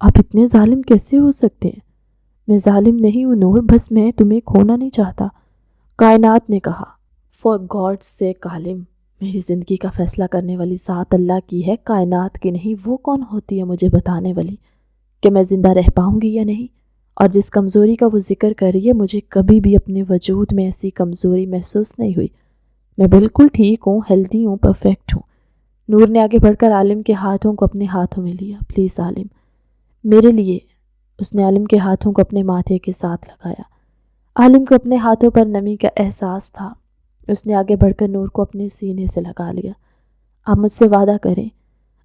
آپ اتنے ظالم کیسے ہو سکتے ہیں؟ میں ظالم نہیں ہوں نور، بس میں تمہیں کھونا نہیں چاہتا۔ کائنات نے کہا، فار گاڈ سیک عالم، میری زندگی کا فیصلہ کرنے والی ذات اللہ کی ہے، کائنات کی نہیں۔ وہ کون ہوتی ہے مجھے بتانے والی کہ میں زندہ رہ پاؤں گی یا نہیں؟ اور جس کمزوری کا وہ ذکر کر رہی ہے، مجھے کبھی بھی اپنے وجود میں ایسی کمزوری محسوس نہیں ہوئی۔ میں بالکل ٹھیک ہوں، ہیلدی ہوں، پرفیکٹ ہوں۔ نور نے آگے بڑھ کر عالم کے ہاتھوں کو اپنے ہاتھوں میں لیا۔ پلیز عالم، میرے لیے۔ اس نے عالم کے ہاتھوں کو اپنے ماتھے کے ساتھ لگایا۔ عالم کو اپنے ہاتھوں پر نمی کا احساس تھا۔ اس نے آگے بڑھ کر نور کو اپنے سینے سے لگا لیا۔ آپ مجھ سے وعدہ کریں،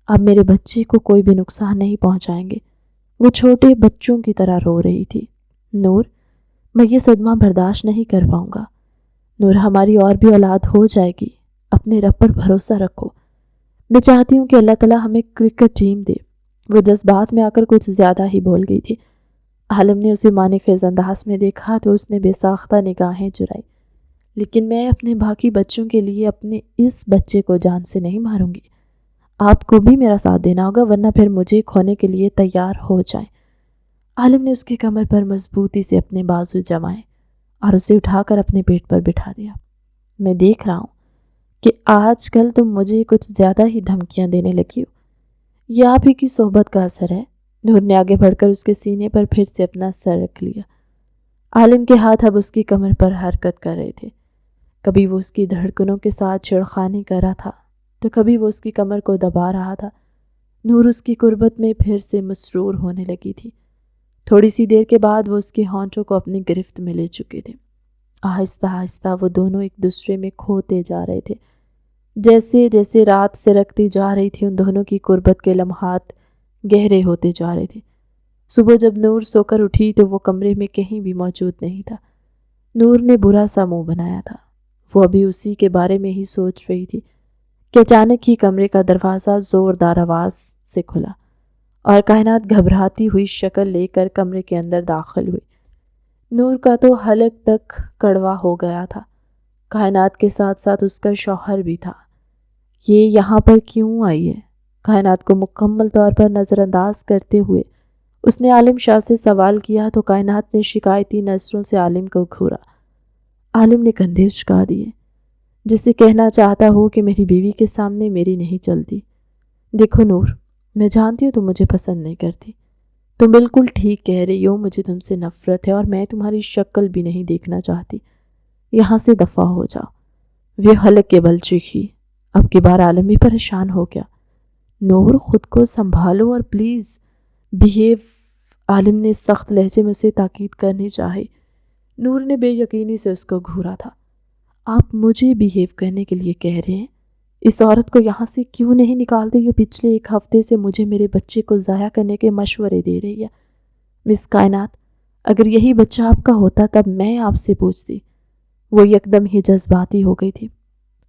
آپ میرے بچے کو کوئی بھی نقصان نہیں پہنچائیں گے۔ وہ چھوٹے بچوں کی طرح رو رہی تھی۔ نور، میں یہ صدمہ برداشت نہیں کر پاؤں گا۔ نور، ہماری اور بھی اولاد ہو جائے گی، اپنے رب پر بھروسہ رکھو۔ میں چاہتی ہوں کہ اللہ تعالیٰ ہمیں کرکٹ ٹیم دے۔ وہ جذبات میں آ کر کچھ زیادہ ہی بول گئی تھی۔ عالم نے اسے معنی خیز انداز میں دیکھا تو اس نے بے ساختہ نگاہیں چرائی۔ لیکن میں اپنے باقی بچوں کے لیے اپنے اس بچے کو جان سے نہیں ماروں گی۔ آپ کو بھی میرا ساتھ دینا ہوگا، ورنہ پھر مجھے کھونے کے لیے تیار ہو جائیں۔ عالم نے اس کی کمر پر مضبوطی سے اپنے بازو جمائے اور اسے اٹھا کر اپنے پیٹ پر بٹھا دیا۔ میں دیکھ رہا ہوں کہ آج کل تم مجھے کچھ زیادہ ہی دھمکیاں دینے لگی ہو۔ یہ آپ ہی کی صحبت کا اثر ہے۔ نور نے آگے بڑھ کر اس کے سینے پر پھر سے اپنا سر رکھ لیا۔ عالم کے ہاتھ اب اس کی کمر پر حرکت کر رہے تھے۔ کبھی وہ اس کی دھڑکنوں کے ساتھ چھڑخانی کر رہا تھا تو کبھی وہ اس کی کمر کو دبا رہا تھا۔ نور اس کی قربت میں پھر سے مسرور ہونے لگی تھی۔ تھوڑی سی دیر کے بعد وہ اس کے ہونٹوں کو اپنی گرفت میں لے چکے تھے۔ آہستہ آہستہ وہ دونوں ایک دوسرے میں کھوتے جا رہے تھے۔ جیسے جیسے رات سرکتی جا رہی تھی، ان دونوں کی قربت کے لمحات گہرے ہوتے جا رہے تھے۔ صبح جب نور سو کر اٹھی تو وہ کمرے میں کہیں بھی موجود نہیں تھا۔ نور نے برا سا منہ بنایا تھا۔ وہ ابھی اسی کے بارے میں ہی سوچ رہی تھی کہ اچانک ہی کمرے کا دروازہ زوردار آواز سے کھلا اور کائنات گھبراتی ہوئی شکل لے کر کمرے کے اندر داخل ہوئی۔ نور کا تو حلق تک کڑوا ہو گیا تھا۔ کائنات کے ساتھ ساتھ اس کا شوہر بھی تھا۔ یہ یہاں پر کیوں آئی ہے؟ کائنات کو مکمل طور پر نظر انداز کرتے ہوئے اس نے عالم شاہ سے سوال کیا تو کائنات نے شکایتی نظروں سے عالم کو گھورا۔ عالم نے کندھے اچکا دیے، جسے کہنا چاہتا ہو کہ میری بیوی کے سامنے میری نہیں چلتی۔ دیکھو نور، میں جانتی ہوں تم مجھے پسند نہیں کرتی۔ تم بالکل ٹھیک کہہ رہی ہو، مجھے تم سے نفرت ہے اور میں تمہاری شکل بھی نہیں دیکھنا چاہتی۔ یہاں سے دفع ہو جاؤ۔ وہ حلق کے بل چیخی۔ اب کی بار عالم بھی پریشان ہو گیا۔ نور خود کو سنبھالو اور پلیز بیہیو، عالم نے سخت لہجے میں اسے تاکید کرنی چاہی۔ نور نے بے یقینی سے اس کو گھورا تھا۔ آپ مجھے بیہیو کرنے کے لیے کہہ رہے ہیں؟ اس عورت کو یہاں سے کیوں نہیں نکالتے؟ یہ پچھلے 1 ہفتے سے مجھے میرے بچے کو ضائع کرنے کے مشورے دے رہی ہے۔ مس کائنات، اگر یہی بچہ آپ کا ہوتا تب میں آپ سے پوچھتی۔ وہ یکدم ہی جذباتی ہو گئی تھی۔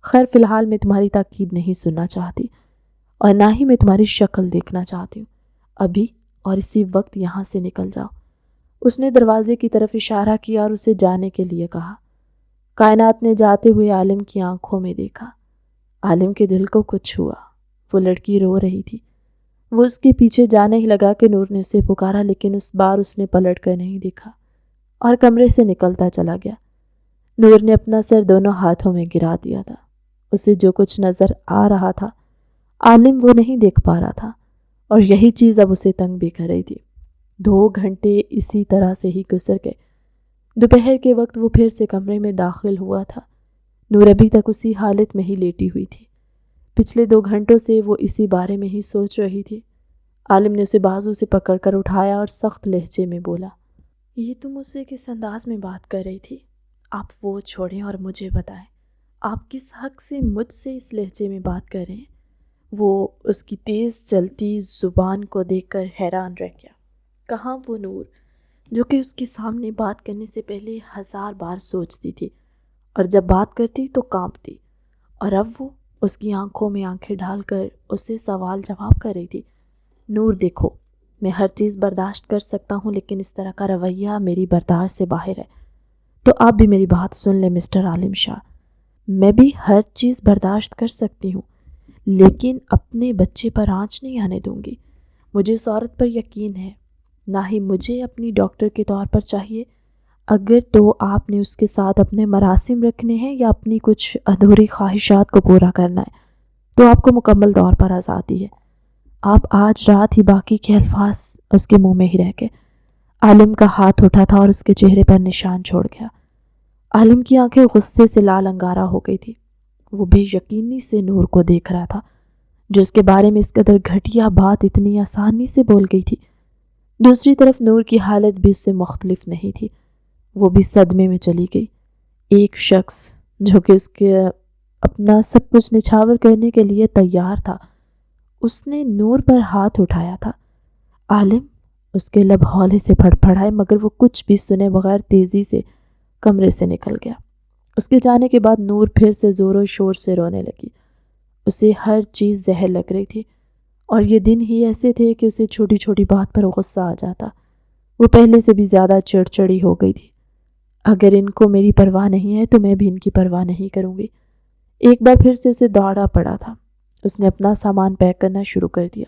خیر فی الحال میں تمہاری تاکید نہیں سننا چاہتی اور نہ ہی میں تمہاری شکل دیکھنا چاہتی ہوں۔ ابھی اور اسی وقت یہاں سے نکل جاؤ۔ اس نے دروازے کی طرف اشارہ کیا اور اسے جانے کے لیے کہا۔ کائنات نے جاتے ہوئے عالم کی آنکھوں میں دیکھا۔ عالم کے دل کو کچھ ہوا۔ وہ لڑکی رو رہی تھی۔ وہ اس کے پیچھے جانے ہی لگا کہ نور نے اسے پکارا، لیکن اس بار اس نے پلٹ کر نہیں دیکھا اور کمرے سے نکلتا چلا گیا۔ نور نے اپنا سر دونوں ہاتھوں میں گرا دیا تھا۔ اسے جو کچھ نظر آ رہا تھا عالم وہ نہیں دیکھ پا رہا تھا، اور یہی چیز اب اسے تنگ بھی کر رہی تھی۔ 2 گھنٹے اسی طرح سے ہی گزر گئے۔ دوپہر کے وقت وہ پھر سے کمرے میں داخل ہوا تھا۔ نور ابھی تک اسی حالت میں ہی لیٹی ہوئی تھی۔ پچھلے 2 گھنٹوں سے وہ اسی بارے میں ہی سوچ رہی تھی۔ عالم نے اسے بازو سے پکڑ کر اٹھایا اور سخت لہجے میں بولا، یہ تم مجھ سے کس انداز میں بات کر رہی تھی؟ آپ وہ چھوڑیں اور مجھے بتائیں، آپ کس حق سے مجھ سے اس لہجے میں بات کر رہے ہیں؟ وہ اس کی تیز چلتی زبان کو دیکھ کر حیران رہ گیا۔ کہاں وہ نور جو کہ اس کے سامنے بات کرنے سے پہلے 1000 بار سوچتی تھی اور جب بات کرتی تو کانپتی، اور اب وہ اس کی آنکھوں میں آنکھیں ڈال کر اس سے سوال جواب کر رہی تھی۔ نور دیکھو، میں ہر چیز برداشت کر سکتا ہوں، لیکن اس طرح کا رویہ میری برداشت سے باہر ہے۔ تو آپ بھی میری بات سن لیں مسٹر عالم شاہ، میں بھی ہر چیز برداشت کر سکتی ہوں، لیکن اپنے بچے پر آنچ نہیں آنے دوں گی۔ مجھے اس عورت پر یقین ہے، نہ ہی مجھے اپنی ڈاکٹر کے طور پر چاہیے۔ اگر تو آپ نے اس کے ساتھ اپنے مراسم رکھنے ہیں یا اپنی کچھ ادھوری خواہشات کو پورا کرنا ہے تو آپ کو مکمل طور پر آزادی ہے۔ آپ آج رات ہی باقی کے الفاظ اس کے منہ میں ہی رہ گئے۔ عالم کا ہاتھ اٹھا تھا اور اس کے چہرے پر نشان چھوڑ گیا۔ عالم کی آنکھیں غصے سے لال انگارہ ہو گئی تھی۔ وہ بے یقینی سے نور کو دیکھ رہا تھا جو اس کے بارے میں اس قدر گھٹیا بات اتنی آسانی سے بول گئی تھی۔ دوسری طرف نور کی حالت بھی اس سے مختلف نہیں تھی۔ وہ بھی صدمے میں چلی گئی۔ ایک شخص جو کہ اس کے اپنا سب کچھ نچھاور کرنے کے لیے تیار تھا، اس نے نور پر ہاتھ اٹھایا تھا۔ عالم، اس کے لب ہولے سے پھڑپھڑائے مگر وہ کچھ بھی سنے بغیر تیزی سے کمرے سے نکل گیا۔ اس کے جانے کے بعد نور پھر سے زور و شور سے رونے لگی۔ اسے ہر چیز زہر لگ رہی تھی، اور یہ دن ہی ایسے تھے کہ اسے چھوٹی چھوٹی بات پر غصہ آ جاتا۔ وہ پہلے سے بھی زیادہ چڑچڑی ہو گئی تھی۔ اگر ان کو میری پرواہ نہیں ہے تو میں بھی ان کی پرواہ نہیں کروں گی۔ ایک بار پھر سے اسے دوڑا پڑا تھا۔ اس نے اپنا سامان پیک کرنا شروع کر دیا،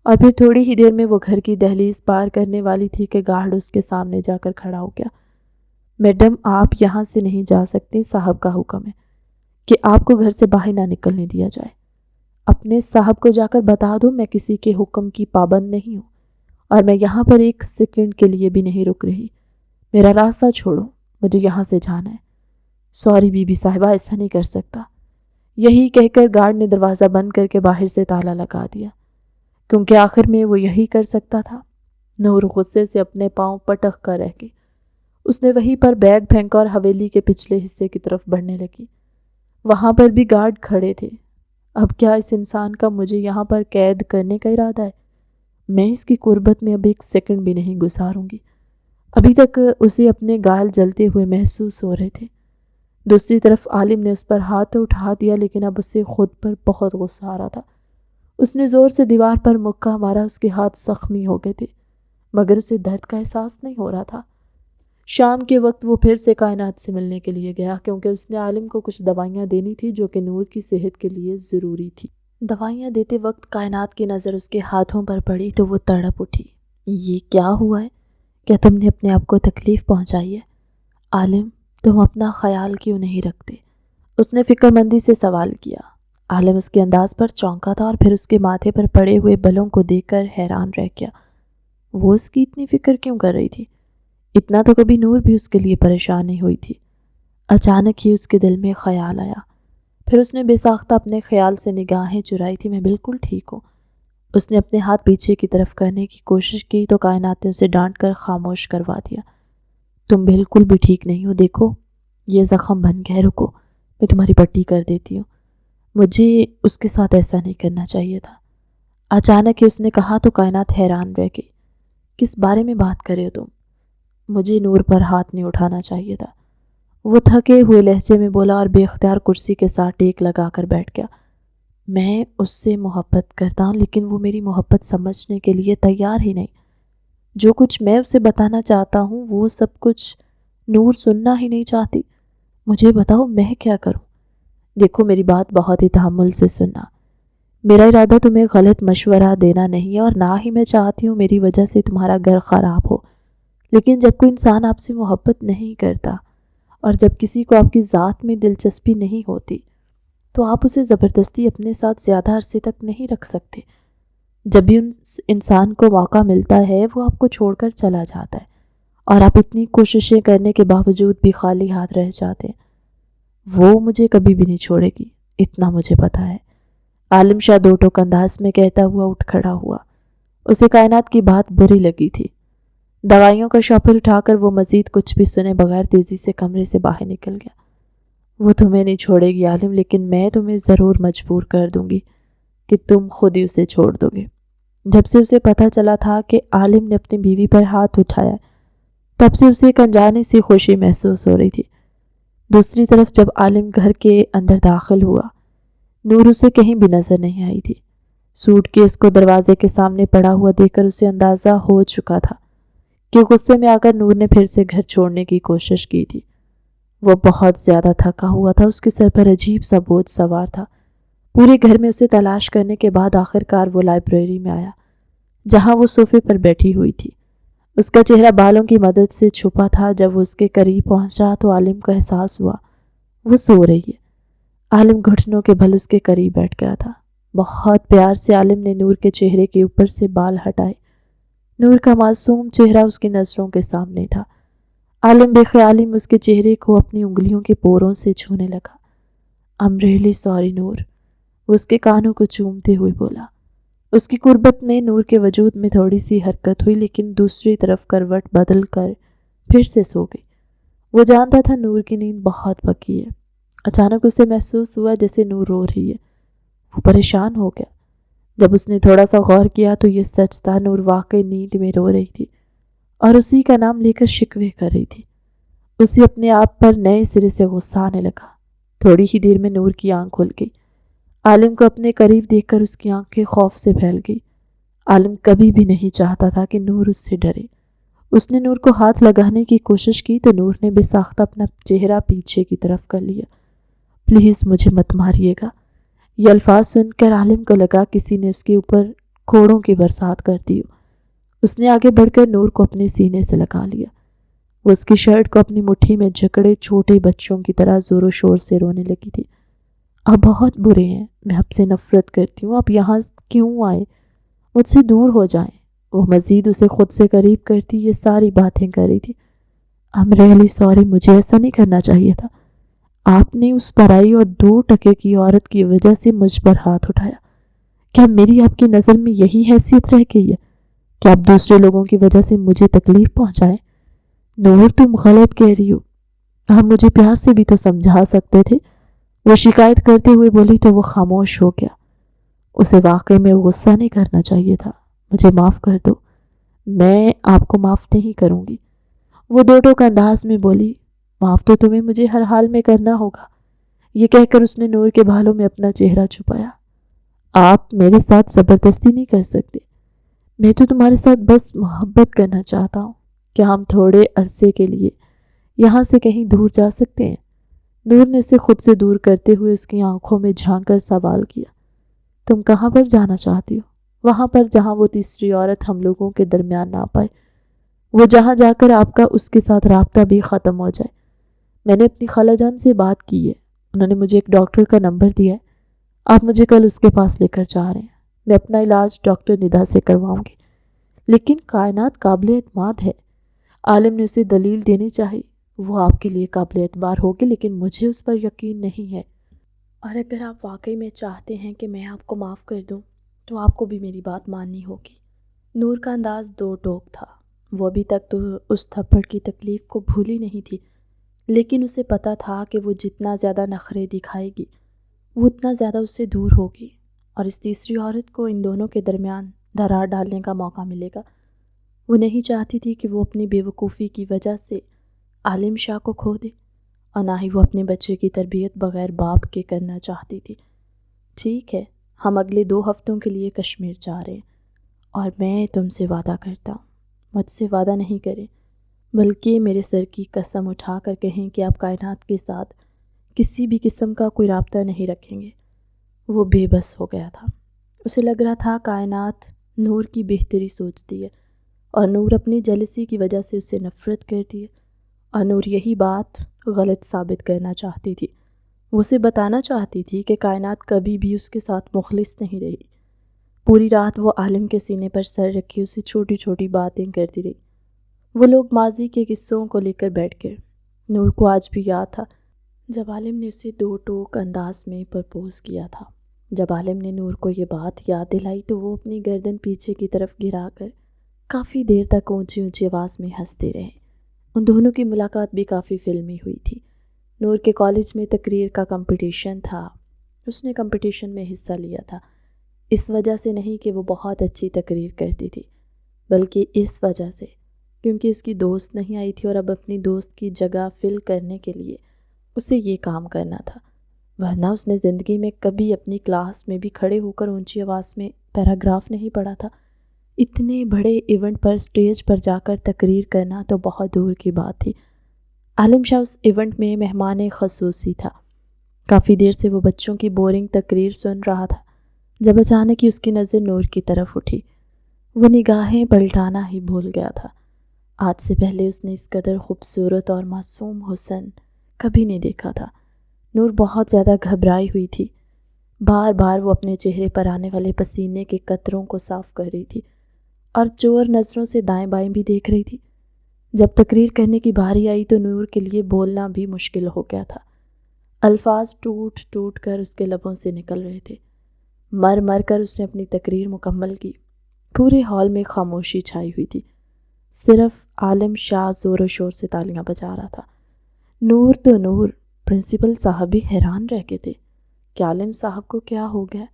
اور پھر تھوڑی ہی دیر میں وہ گھر کی دہلیز پار کرنے والی تھی کہ گارڈ اس کے سامنے جا کر کھڑا ہو گیا۔ میڈم، آپ یہاں سے نہیں جا سکتی، صاحب کا حکم ہے کہ آپ کو گھر سے باہر نہ نکلنے دیا جائے۔ اپنے صاحب کو جا کر بتا دو میں کسی کے حکم کی پابند نہیں ہوں، اور میں یہاں پر 1 سیکنڈ کے لیے بھی نہیں رک رہی۔ میرا راستہ چھوڑو، مجھے یہاں سے جانا ہے۔ سوری بی بی صاحبہ، ایسا نہیں کر سکتا۔ یہی کہہ کر گارڈ نے دروازہ بند کر کے باہر سے تالا لگا دیا، کیونکہ آخر میں وہ یہی کر سکتا تھا۔ نور غصے سے اپنے پاؤں پٹک کر رہ گئی۔ اس نے وہیں پر بیگ پھینکا اور حویلی کے پچھلے حصے کی طرف بڑھنے لگی۔ وہاں پر بھی گارڈ کھڑے تھے۔ اب کیا اس انسان کا مجھے یہاں پر قید کرنے کا ارادہ ہے؟ میں اس کی قربت میں اب 1 سیکنڈ بھی نہیں گزاروں گی۔ ابھی تک اسے اپنے گال جلتے ہوئے محسوس ہو رہے تھے۔ دوسری طرف عالم نے اس پر ہاتھ اٹھا دیا، لیکن اب اسے خود پر بہت غصہ آ رہا تھا۔ اس نے زور سے دیوار پر مکہ مارا۔ اس کے ہاتھ زخمی ہو گئے تھے، مگر اسے درد کا احساس نہیں ہو رہا تھا۔ شام کے وقت وہ پھر سے کائنات سے ملنے کے لیے گیا، کیونکہ اس نے عالم کو کچھ دوائیاں دینی تھی جو کہ نور کی صحت کے لیے ضروری تھی۔ دوائیاں دیتے وقت کائنات کی نظر اس کے ہاتھوں پر پڑی تو وہ تڑپ اٹھی۔ یہ کیا ہوا ہے؟ کیا تم نے اپنے آپ کو تکلیف پہنچائی ہے؟ عالم، تم اپنا خیال کیوں نہیں رکھتے؟ اس نے فکر مندی سے سوال کیا۔ عالم اس کے انداز پر چونکا تھا اور پھر اس کے ماتھے پر پڑے ہوئے بلوں کو دیکھ کر حیران رہ گیا۔ وہ اس کی اتنی فکر کیوں کر رہی تھی؟ اتنا تو کبھی نور بھی اس کے لیے پریشان نہیں ہوئی تھی۔ اچانک ہی اس کے دل میں خیال آیا، پھر اس نے بے ساختہ اپنے خیال سے نگاہیں چرائی تھی۔ میں بالکل ٹھیک ہوں۔ اس نے اپنے ہاتھ پیچھے کی طرف کرنے کی کوشش کی تو کائنات نے اسے ڈانٹ کر خاموش کروا دیا۔ تم بالکل بھی ٹھیک نہیں ہو، دیکھو یہ زخم بن گیا ہے، رکو میں تمہاری پٹی کر دیتی ہوں۔ مجھے اس کے ساتھ ایسا نہیں کرنا چاہیے تھا۔ اچانک ہی اس نے کہا تو کائنات حیران رہ گئی۔ کس بارے میں بات کرے ہو تم؟ مجھے نور پر ہاتھ نہیں اٹھانا چاہیے تھا، وہ تھکے ہوئے لہجے میں بولا اور بے اختیار کرسی کے ساتھ ٹیک لگا کر بیٹھ گیا۔ میں اس سے محبت کرتا ہوں لیکن وہ میری محبت سمجھنے کے لیے تیار ہی نہیں۔ جو کچھ میں اسے بتانا چاہتا ہوں وہ سب کچھ نور سننا ہی نہیں چاہتی۔ مجھے بتاؤ میں کیا کروں؟ دیکھو میری بات بہت ہی تحمل سے سننا، میرا ارادہ تمہیں غلط مشورہ دینا نہیں ہے اور نہ ہی میں چاہتی ہوں میری وجہ سے تمہارا گھر خراب ہو، لیکن جب کوئی انسان آپ سے محبت نہیں کرتا اور جب کسی کو آپ کی ذات میں دلچسپی نہیں ہوتی تو آپ اسے زبردستی اپنے ساتھ زیادہ عرصے تک نہیں رکھ سکتے۔ جب بھی انسان کو موقع ملتا ہے وہ آپ کو چھوڑ کر چلا جاتا ہے اور آپ اتنی کوششیں کرنے کے باوجود بھی خالی ہاتھ رہ جاتے ہیں۔ وہ مجھے کبھی بھی نہیں چھوڑے گی، اتنا مجھے پتا ہے، عالم شاہ دو ٹوک انداز میں کہتا ہوا اٹھ کھڑا ہوا۔ اسے کائنات کی بات بری لگی تھی۔ دوائیوں کا شاپر اٹھا کر وہ مزید کچھ بھی سنے بغیر تیزی سے کمرے سے باہر نکل گیا۔ وہ تمہیں نہیں چھوڑے گی عالم، لیکن میں تمہیں ضرور مجبور کر دوں گی کہ تم خود ہی اسے چھوڑ دو گے۔ جب سے اسے پتہ چلا تھا کہ عالم نے اپنی بیوی پر ہاتھ اٹھایا تب سے اسے ایک انجانی سی خوشی محسوس ہو رہی تھی۔ دوسری طرف جب عالم گھر کے اندر داخل ہوا نور اسے کہیں بھی نظر نہیں آئی تھی۔ سوٹ کیس کو دروازے کے سامنے پڑا ہوا دیکھ کر اسے اندازہ ہو چکا تھا کہ غصے میں آ کر نور نے پھر سے گھر چھوڑنے کی کوشش کی تھی۔ وہ بہت زیادہ تھکا ہوا تھا، اس کے سر پر عجیب سا بوجھ سوار تھا۔ پورے گھر میں اسے تلاش کرنے کے بعد آخر کار وہ لائبریری میں آیا جہاں وہ صوفے پر بیٹھی ہوئی تھی۔ اس کا چہرہ بالوں کی مدد سے چھپا تھا۔ جب وہ اس کے قریب پہنچا تو عالم کو احساس ہوا وہ سو رہی ہے۔ عالم گھٹنوں کے بل اس کے قریب بیٹھ گیا تھا۔ بہت پیار سے عالم نے نور کے چہرے کے اوپر سے بال ہٹائے۔ نور کا معصوم چہرہ اس کی نظروں کے سامنے تھا۔ عالم بے خیالی میں اس کے چہرے کو اپنی انگلیوں کے پوروں سے چھونے لگا۔ I'm really sorry نور، وہ اس کے کانوں کو چومتے ہوئے بولا۔ اس کی قربت میں نور کے وجود میں تھوڑی سی حرکت ہوئی لیکن دوسری طرف کروٹ بدل کر پھر سے سو گئی۔ وہ جانتا تھا نور کی نیند بہت پکی ہے۔ اچانک اسے محسوس ہوا جیسے نور رو رہی ہے۔ وہ پریشان ہو گیا۔ جب اس نے تھوڑا سا غور کیا تو یہ سچ تھا، نور واقعی نیند میں رو رہی تھی اور اسی کا نام لے کر شکوے کر رہی تھی۔ اسے اپنے آپ پر نئے سرے سے غصہ آنے لگا۔ تھوڑی ہی دیر میں نور کی آنکھ کھل گئی۔ عالم کو اپنے قریب دیکھ کر اس کی آنکھیں خوف سے پھیل گئی۔ عالم کبھی بھی نہیں چاہتا تھا کہ نور اس سے ڈرے۔ اس نے نور کو ہاتھ لگانے کی کوشش کی تو نور نے بے ساختہ اپنا چہرہ پیچھے کی طرف کر لیا۔ پلیز مجھے مت ماریے گا۔ یہ الفاظ سن کر عالم کو لگا کسی نے اس کے اوپر کوڑوں کی برسات کر دی ہو۔ اس نے آگے بڑھ کر نور کو اپنے سینے سے لگا لیا۔ وہ اس کی شرٹ کو اپنی مٹھی میں جکڑے چھوٹے بچوں کی طرح زور و شور سے رونے لگی تھی۔ آپ بہت برے ہیں، میں آپ سے نفرت کرتی ہوں، آپ یہاں کیوں آئے؟ مجھ سے دور ہو جائیں۔ وہ مزید اسے خود سے قریب کرتی یہ ساری باتیں کر رہی تھی۔ I'm really sorry، مجھے ایسا نہیں کرنا چاہیے تھا۔ آپ نے اس پرائی اور 2 ٹکے کی عورت کی وجہ سے مجھ پر ہاتھ اٹھایا۔ کیا میری آپ کی نظر میں یہی حیثیت رہ گئی ہے کہ آپ دوسرے لوگوں کی وجہ سے مجھے تکلیف پہنچائیں؟ نور تم غلط کہہ رہی ہو، آپ مجھے پیار سے بھی تو سمجھا سکتے تھے۔ وہ شکایت کرتے ہوئے بولی تو وہ خاموش ہو گیا۔ اسے واقعی میں غصہ نہیں کرنا چاہیے تھا۔ مجھے معاف کر دو، میں آپ کو معاف نہیں کروں گی، وہ 2 ٹوک انداز میں بولی۔ معاف تو تمہیں مجھے ہر حال میں کرنا ہوگا، یہ کہہ کر اس نے نور کے بالوں میں اپنا چہرہ چھپایا۔ آپ میرے ساتھ زبردستی نہیں کر سکتے، میں تو تمہارے ساتھ بس محبت کرنا چاہتا ہوں۔ کیا ہم تھوڑے عرصے کے لیے یہاں سے کہیں دور جا سکتے ہیں؟ نور نے اسے خود سے دور کرتے ہوئے اس کی آنکھوں میں جھانک کر سوال کیا۔ تم کہاں پر جانا چاہتی ہو؟ وہاں پر جہاں وہ تیسری عورت ہم لوگوں کے درمیان نہ پائے، وہ جہاں جا کر آپ کا اس کے ساتھ رابطہ بھی ختم ہو جائے۔ میں نے اپنی خالہ جان سے بات کی ہے، انہوں نے مجھے ایک ڈاکٹر کا نمبر دیا ہے، آپ مجھے کل اس کے پاس لے کر جا رہے ہیں۔ میں اپنا علاج ڈاکٹر ندا سے کرواؤں گی۔ لیکن کائنات قابل اعتماد ہے، عالم نے اسے دلیل دینی چاہی۔ وہ آپ کے لیے قابل اعتبار ہوگی، لیکن مجھے اس پر یقین نہیں ہے۔ اور اگر آپ واقعی میں چاہتے ہیں کہ میں آپ کو معاف کر دوں تو آپ کو بھی میری بات ماننی ہوگی۔ نور کا انداز دو ٹوک تھا۔ وہ ابھی تک تو اس تھپڑ کی تکلیف کو بھولی نہیں تھی، لیکن اسے پتہ تھا کہ وہ جتنا زیادہ نخرے دکھائے گی وہ اتنا زیادہ اس سے دور ہوگی، اور اس تیسری عورت کو ان دونوں کے درمیان درار ڈالنے کا موقع ملے گا۔ وہ نہیں چاہتی تھی کہ وہ اپنی بے وقوفی کی وجہ سے عالم شاہ کو کھو دے، اور نہ ہی وہ اپنے بچے کی تربیت بغیر باپ کے کرنا چاہتی تھی۔ ٹھیک ہے، ہم اگلے 2 ہفتوں کے لیے کشمیر جا رہے ہیں، اور میں تم سے وعدہ کرتا ہوں، مجھ سے وعدہ نہیں کریں بلکہ میرے سر کی قسم اٹھا کر کہیں کہ آپ کائنات کے ساتھ کسی بھی قسم کا کوئی رابطہ نہیں رکھیں گے۔ وہ بے بس ہو گیا تھا۔ اسے لگ رہا تھا کائنات نور کی بہتری سوچتی ہے، اور نور اپنی جیلسی کی وجہ سے اسے نفرت کرتی ہے، اور نور یہی بات غلط ثابت کرنا چاہتی تھی۔ وہ اسے بتانا چاہتی تھی کہ کائنات کبھی بھی اس کے ساتھ مخلص نہیں رہی۔ پوری رات وہ عالم کے سینے پر سر رکھی اسے چھوٹی چھوٹی باتیں کرتی رہی۔ وہ لوگ ماضی کے قصوں کو لے کر بیٹھ گئے۔ نور کو آج بھی یاد تھا جب عالم نے اسے 2 ٹوک انداز میں پرپوز کیا تھا۔ جب عالم نے نور کو یہ بات یاد دلائی تو وہ اپنی گردن پیچھے کی طرف گرا کر کافی دیر تک اونچی اونچی آواز میں ہنستے رہے۔ ان دونوں کی ملاقات بھی کافی فلمی ہوئی تھی۔ نور کے کالج میں تقریر کا کمپٹیشن تھا۔ اس نے کمپٹیشن میں حصہ لیا تھا، اس وجہ سے نہیں کہ وہ بہت اچھی تقریر کرتی تھی، بلکہ اس وجہ سے کیونکہ اس کی دوست نہیں آئی تھی، اور اب اپنی دوست کی جگہ فل کرنے کے لیے اسے یہ کام کرنا تھا، ورنہ اس نے زندگی میں کبھی اپنی کلاس میں بھی کھڑے ہو کر اونچی آواز میں پیراگراف نہیں پڑھا تھا۔ اتنے بڑے ایونٹ پر سٹیج پر جا کر تقریر کرنا تو بہت دور کی بات تھی۔ عالم شاہ اس ایونٹ میں مہمان خصوصی تھا۔ کافی دیر سے وہ بچوں کی بورنگ تقریر سن رہا تھا جب اچانک ہی اس کی نظر نور کی طرف اٹھی۔ وہ نگاہیں پلٹانا ہی بھول گیا تھا۔ آج سے پہلے اس نے اس قدر خوبصورت اور معصوم حسن کبھی نہیں دیکھا تھا۔ نور بہت زیادہ گھبرائی ہوئی تھی۔ بار بار وہ اپنے چہرے پر آنے والے پسینے کے قطروں کو صاف کر رہی تھی، اور چور نظروں سے دائیں بائیں بھی دیکھ رہی تھی۔ جب تقریر کرنے کی باری آئی تو نور کے لیے بولنا بھی مشکل ہو گیا تھا۔ الفاظ ٹوٹ ٹوٹ کر اس کے لبوں سے نکل رہے تھے۔ مر مر کر اس نے اپنی تقریر مکمل کی۔ پورے ہال میں خاموشی چھائی ہوئی تھی، صرف عالم شاہ زور و شور سے تالیاں بجا رہا تھا۔ نور تو نور، پرنسپل صاحب بھی حیران رہ گئے تھے کہ عالم صاحب کو کیا ہو گیا۔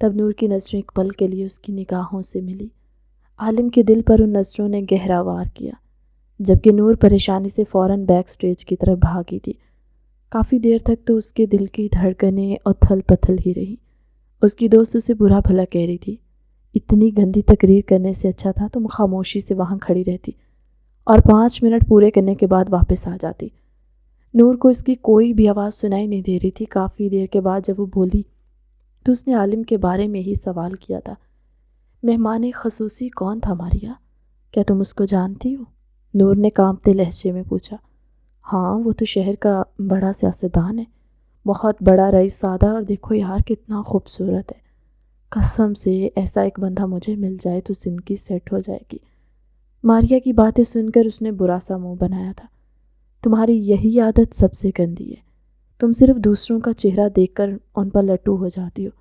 تب نور کی نظریں ایک پل کے لیے اس کی نگاہوں سے ملی۔ عالم کے دل پر ان نظروں نے گہرا وار کیا، جبکہ نور پریشانی سے فوراً بیک سٹیج کی طرف بھاگی تھی۔ کافی دیر تک تو اس کے دل کی دھڑکنیں اتھل پتھل ہی رہی۔ اس کی دوست اسے برا بھلا کہہ رہی تھی، اتنی گندی تقریر کرنے سے اچھا تھا تم خاموشی سے وہاں کھڑی رہتی اور 5 منٹ پورے کرنے کے بعد واپس آ جاتی۔ نور کو اس کی کوئی بھی آواز سنائی نہیں دے رہی تھی۔ کافی دیر کے بعد جب وہ بولی تو اس نے عالم کے بارے میں ہی سوال کیا تھا، مہمان خصوصی کون تھا ماریا؟ کیا تم اس کو جانتی ہو؟ نور نے کانپتے لہجے میں پوچھا۔ ہاں، وہ تو شہر کا بڑا سیاستدان ہے، بہت بڑا رئیس سادہ، اور دیکھو یار کتنا خوبصورت ہے۔ قسم سے ایسا ایک بندہ مجھے مل جائے تو زندگی سیٹ ہو جائے گی۔ ماریا کی باتیں سن کر اس نے برا سا منہ بنایا تھا۔ تمہاری یہی عادت سب سے گندی ہے، تم صرف دوسروں کا چہرہ دیکھ کر ان پر لٹو ہو جاتی ہو۔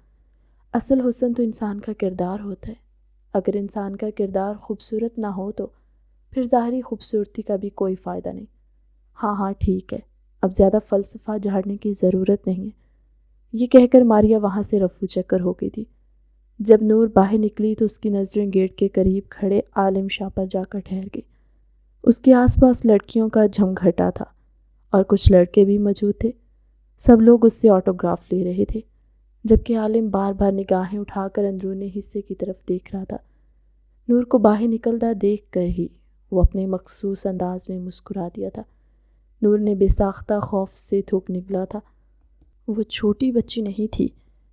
اصل حسن تو انسان کا کردار ہوتا ہے۔ اگر انسان کا کردار خوبصورت نہ ہو تو پھر ظاہری خوبصورتی کا بھی کوئی فائدہ نہیں۔ ہاں ٹھیک ہے، اب زیادہ فلسفہ جھاڑنے کی ضرورت نہیں ہے۔ یہ کہہ کر ماریا وہاں سے رفو چکر ہو گئی تھی۔ جب نور باہر نکلی تو اس کی نظریں گیٹ کے قریب کھڑے عالم شاہ پر جا کر ٹھہر گئی۔ اس کے آس پاس لڑکیوں کا جھمگھٹا تھا اور کچھ لڑکے بھی موجود تھے۔ سب لوگ اس سے آٹوگراف لے رہے تھے، جبکہ عالم بار بار نگاہیں اٹھا کر اندرونی حصے کی طرف دیکھ رہا تھا۔ نور کو باہر نکلتا دیکھ کر ہی وہ اپنے مخصوص انداز میں مسکرا دیا تھا۔ نور نے بے ساختہ خوف سے تھوک نکلا تھا۔ وہ چھوٹی بچی نہیں تھی۔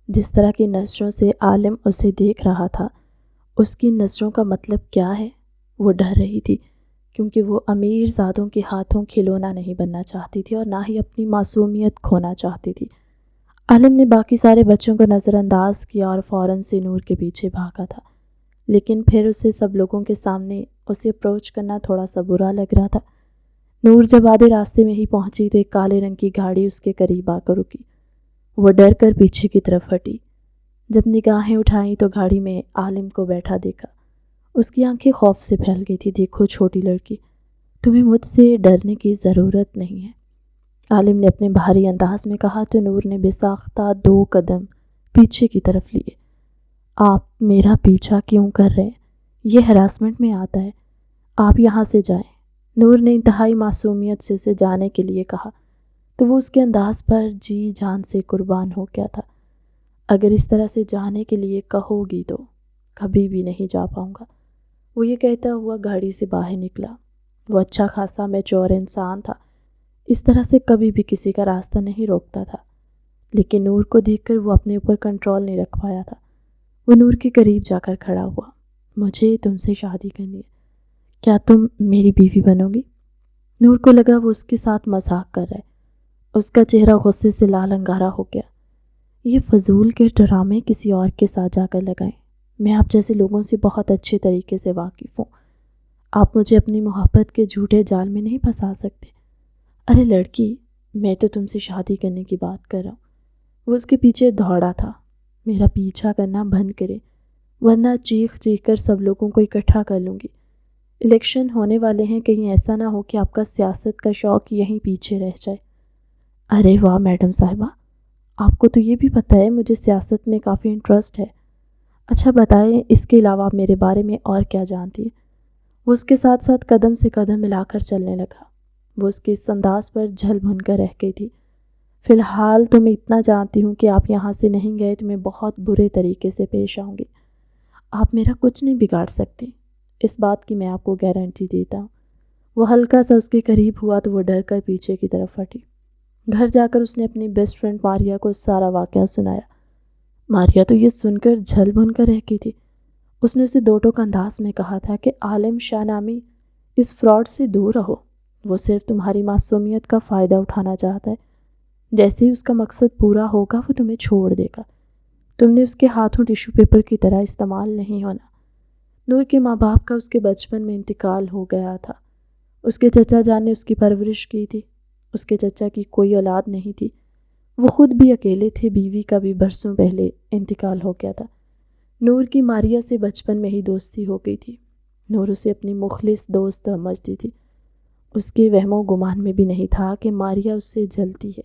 جس طرح کی نظروں سے عالم اسے دیکھ رہا تھا، اس کی نظروں کا مطلب کیا ہے؟ وہ ڈر رہی تھی، کیونکہ وہ امیر زادوں کے ہاتھوں کھلونا نہیں بننا چاہتی تھی اور نہ ہی اپنی معصومیت کھونا چاہتی تھی۔ عالم نے باقی سارے بچوں کو نظر انداز کیا اور فوراً سے نور کے پیچھے بھاگا تھا، لیکن پھر اسے سب لوگوں کے سامنے اسے اپروچ کرنا تھوڑا سا برا لگ رہا تھا۔ نور جب آدھے راستے میں ہی پہنچی تو ایک کالے رنگ کی گاڑی اس کے قریب آ کر رکی۔ وہ ڈر کر پیچھے کی طرف ہٹی۔ جب نگاہیں اٹھائیں تو گاڑی میں عالم کو بیٹھا دیکھا۔ اس کی آنکھیں خوف سے پھیل گئی تھی۔ دیکھو چھوٹی لڑکی، تمہیں مجھ سے ڈرنے کی ضرورت نہیں ہے، عالم نے اپنے بھاری انداز میں کہا تو نور نے بے ساختہ 2 قدم پیچھے کی طرف لیے۔ آپ میرا پیچھا کیوں کر رہے ہیں؟ یہ ہراسمنٹ میں آتا ہے، آپ یہاں سے جائیں۔ نور نے انتہائی معصومیت سے اسے جانے کے لیے کہا تو وہ اس کے انداز پر جی جان سے قربان ہو گیا تھا۔ اگر اس طرح سے جانے کے لیے کہو گی تو کبھی بھی نہیں جا پاؤں گا، وہ یہ کہتا ہوا گاڑی سے باہر نکلا۔ وہ اچھا خاصا میچور انسان تھا، اس طرح سے کبھی بھی کسی کا راستہ نہیں روکتا تھا، لیکن نور کو دیکھ کر وہ اپنے اوپر کنٹرول نہیں رکھ پایا تھا۔ وہ نور کے قریب جا کر کھڑا ہوا۔ مجھے تم سے شادی کرنی ہے، کیا تم میری بیوی بنو گی؟ نور کو لگا وہ اس کے ساتھ مذاق کر رہا ہے۔ اس کا چہرہ غصے سے لال انگارا ہو گیا۔ یہ فضول کے ڈرامے کسی اور کے ساتھ جا کر لگائیں، میں آپ جیسے لوگوں سے بہت اچھے طریقے سے واقف ہوں، آپ مجھے اپنی محبت کے جھوٹے جال میں نہیں پھنسا سکتے۔ ارے لڑکی، میں تو تم سے شادی کرنے کی بات کر رہا ہوں۔ وہ اس کے پیچھے دوڑا تھا۔ میرا پیچھا کرنا بند کرے ورنہ چیخ چیخ کر سب لوگوں کو اکٹھا کر لوں گی۔ الیکشن ہونے والے ہیں، کہیں ایسا نہ ہو کہ آپ کا سیاست کا شوق یہیں پیچھے رہ جائے۔ ارے واہ میڈم صاحبہ، آپ کو تو یہ بھی پتہ ہے مجھے سیاست میں کافی انٹرسٹ ہے۔ اچھا بتائیں، اس کے علاوہ آپ میرے بارے میں اور کیا جانتی ہیں؟ وہ اس کے ساتھ ساتھ قدم سے قدم ملا کر چلنے لگا۔ وہ اس کے اس انداز پر جھل بھن کر رہ گئی تھی۔ فی الحال تو میں اتنا جانتی ہوں کہ آپ یہاں سے نہیں گئے تو میں بہت برے طریقے سے پیش آؤں گی۔ آپ میرا کچھ نہیں بگاڑ سکتی، اس بات کی میں آپ کو گارنٹی دیتا ہوں۔ وہ ہلکا سا اس کے قریب ہوا تو وہ ڈر کر پیچھے کی طرف ہٹی۔ گھر جا کر اس نے اپنی بیسٹ فرینڈ ماریا کو سارا واقعہ سنایا۔ ماریا تو یہ سن کر جھل بھن کر رہ گئی تھی۔ اس نے اسے 2 ٹوک انداز میں کہا تھا کہ عالم شاہ نامی اس فراڈ سے دور رہو، وہ صرف تمہاری معصومیت کا فائدہ اٹھانا چاہتا ہے، جیسے ہی اس کا مقصد پورا ہوگا وہ تمہیں چھوڑ دے گا، تم نے اس کے ہاتھوں ٹیشو پیپر کی طرح استعمال نہیں ہونا۔ نور کے ماں باپ کا اس کے بچپن میں انتقال ہو گیا تھا۔ اس کے چچا جان نے اس کی پرورش کی تھی۔ اس کے چچا کی کوئی اولاد نہیں تھی، وہ خود بھی اکیلے تھے، بیوی کا بھی برسوں پہلے انتقال ہو گیا تھا۔ نور کی ماریا سے بچپن میں ہی دوستی ہو گئی تھی۔ نور اسے اپنی مخلص دوست سمجھتی تھی۔ اس کے وہم و گمان میں بھی نہیں تھا کہ ماریا اس سے جلتی ہے۔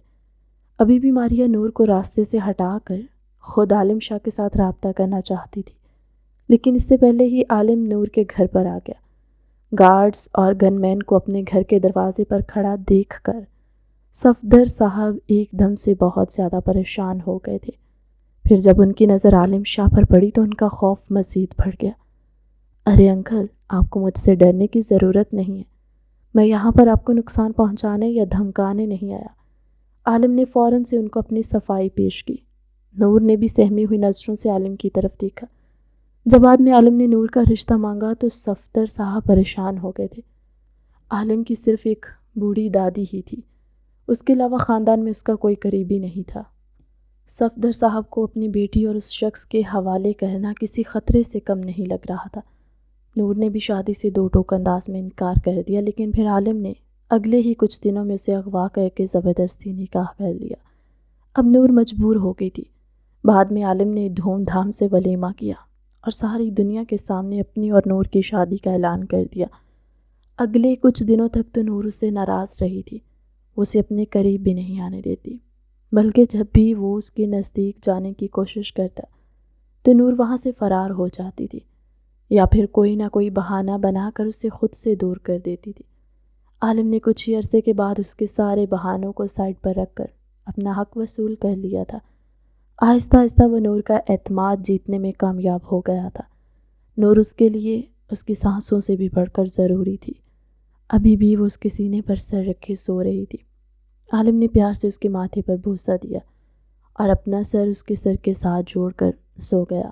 ابھی بھی ماریا نور کو راستے سے ہٹا کر خود عالم شاہ کے ساتھ رابطہ کرنا چاہتی تھی، لیکن اس سے پہلے ہی عالم نور کے گھر پر آ گیا۔ گارڈز اور گن مین کو اپنے گھر کے دروازے پر کھڑا دیکھ کر صفدر صاحب ایک دم سے بہت زیادہ پریشان ہو گئے تھے۔ پھر جب ان کی نظر عالم شاہ پر پڑی تو ان کا خوف مزید بڑھ گیا۔ ارے انکل، آپ کو مجھ سے ڈرنے کی ضرورت نہیں ہے، میں یہاں پر آپ کو نقصان پہنچانے یا دھمکانے نہیں آیا۔ عالم نے فوراً سے ان کو اپنی صفائی پیش کی۔ نور نے بھی سہمی ہوئی نظروں سے عالم کی طرف دیکھا۔ جب بعد میں عالم نے نور کا رشتہ مانگا تو صفدر صاحب پریشان ہو گئے تھے۔ عالم کی صرف ایک بوڑھی دادی ہی تھی، اس کے علاوہ خاندان میں اس کا کوئی قریبی نہیں تھا۔ صفدر صاحب کو اپنی بیٹی اور اس شخص کے حوالے کرنا کسی خطرے سے کم نہیں لگ رہا تھا۔ نور نے بھی شادی سے 2 ٹوک انداز میں انکار کر دیا، لیکن پھر عالم نے اگلے ہی کچھ دنوں میں اسے اغوا کر کے زبردستی نکاح کر لیا۔ اب نور مجبور ہو گئی تھی۔ بعد میں عالم نے دھوم دھام سے ولیمہ کیا اور ساری دنیا کے سامنے اپنی اور نور کی شادی کا اعلان کر دیا۔ اگلے کچھ دنوں تک تو نور اس سے ناراض رہی تھی، وہ اسے اپنے قریب بھی نہیں آنے دیتی، بلکہ جب بھی وہ اس کے نزدیک جانے کی کوشش کرتا تو نور وہاں سے فرار ہو جاتی تھی یا پھر کوئی نہ کوئی بہانہ بنا کر اسے خود سے دور کر دیتی تھی۔ عالم نے کچھ ہی عرصے کے بعد اس کے سارے بہانوں کو سائڈ پر رکھ کر اپنا حق وصول کر لیا تھا۔ آہستہ آہستہ وہ نور کا اعتماد جیتنے میں کامیاب ہو گیا تھا۔ نور اس کے لیے اس کی سانسوں سے بھی بڑھ کر ضروری تھی۔ ابھی بھی وہ اس کے سینے پر سر رکھے سو رہی تھی۔ عالم نے پیار سے اس کے ماتھے پر بوسہ دیا اور اپنا سر اس کے سر کے ساتھ جوڑ کر سو گیا۔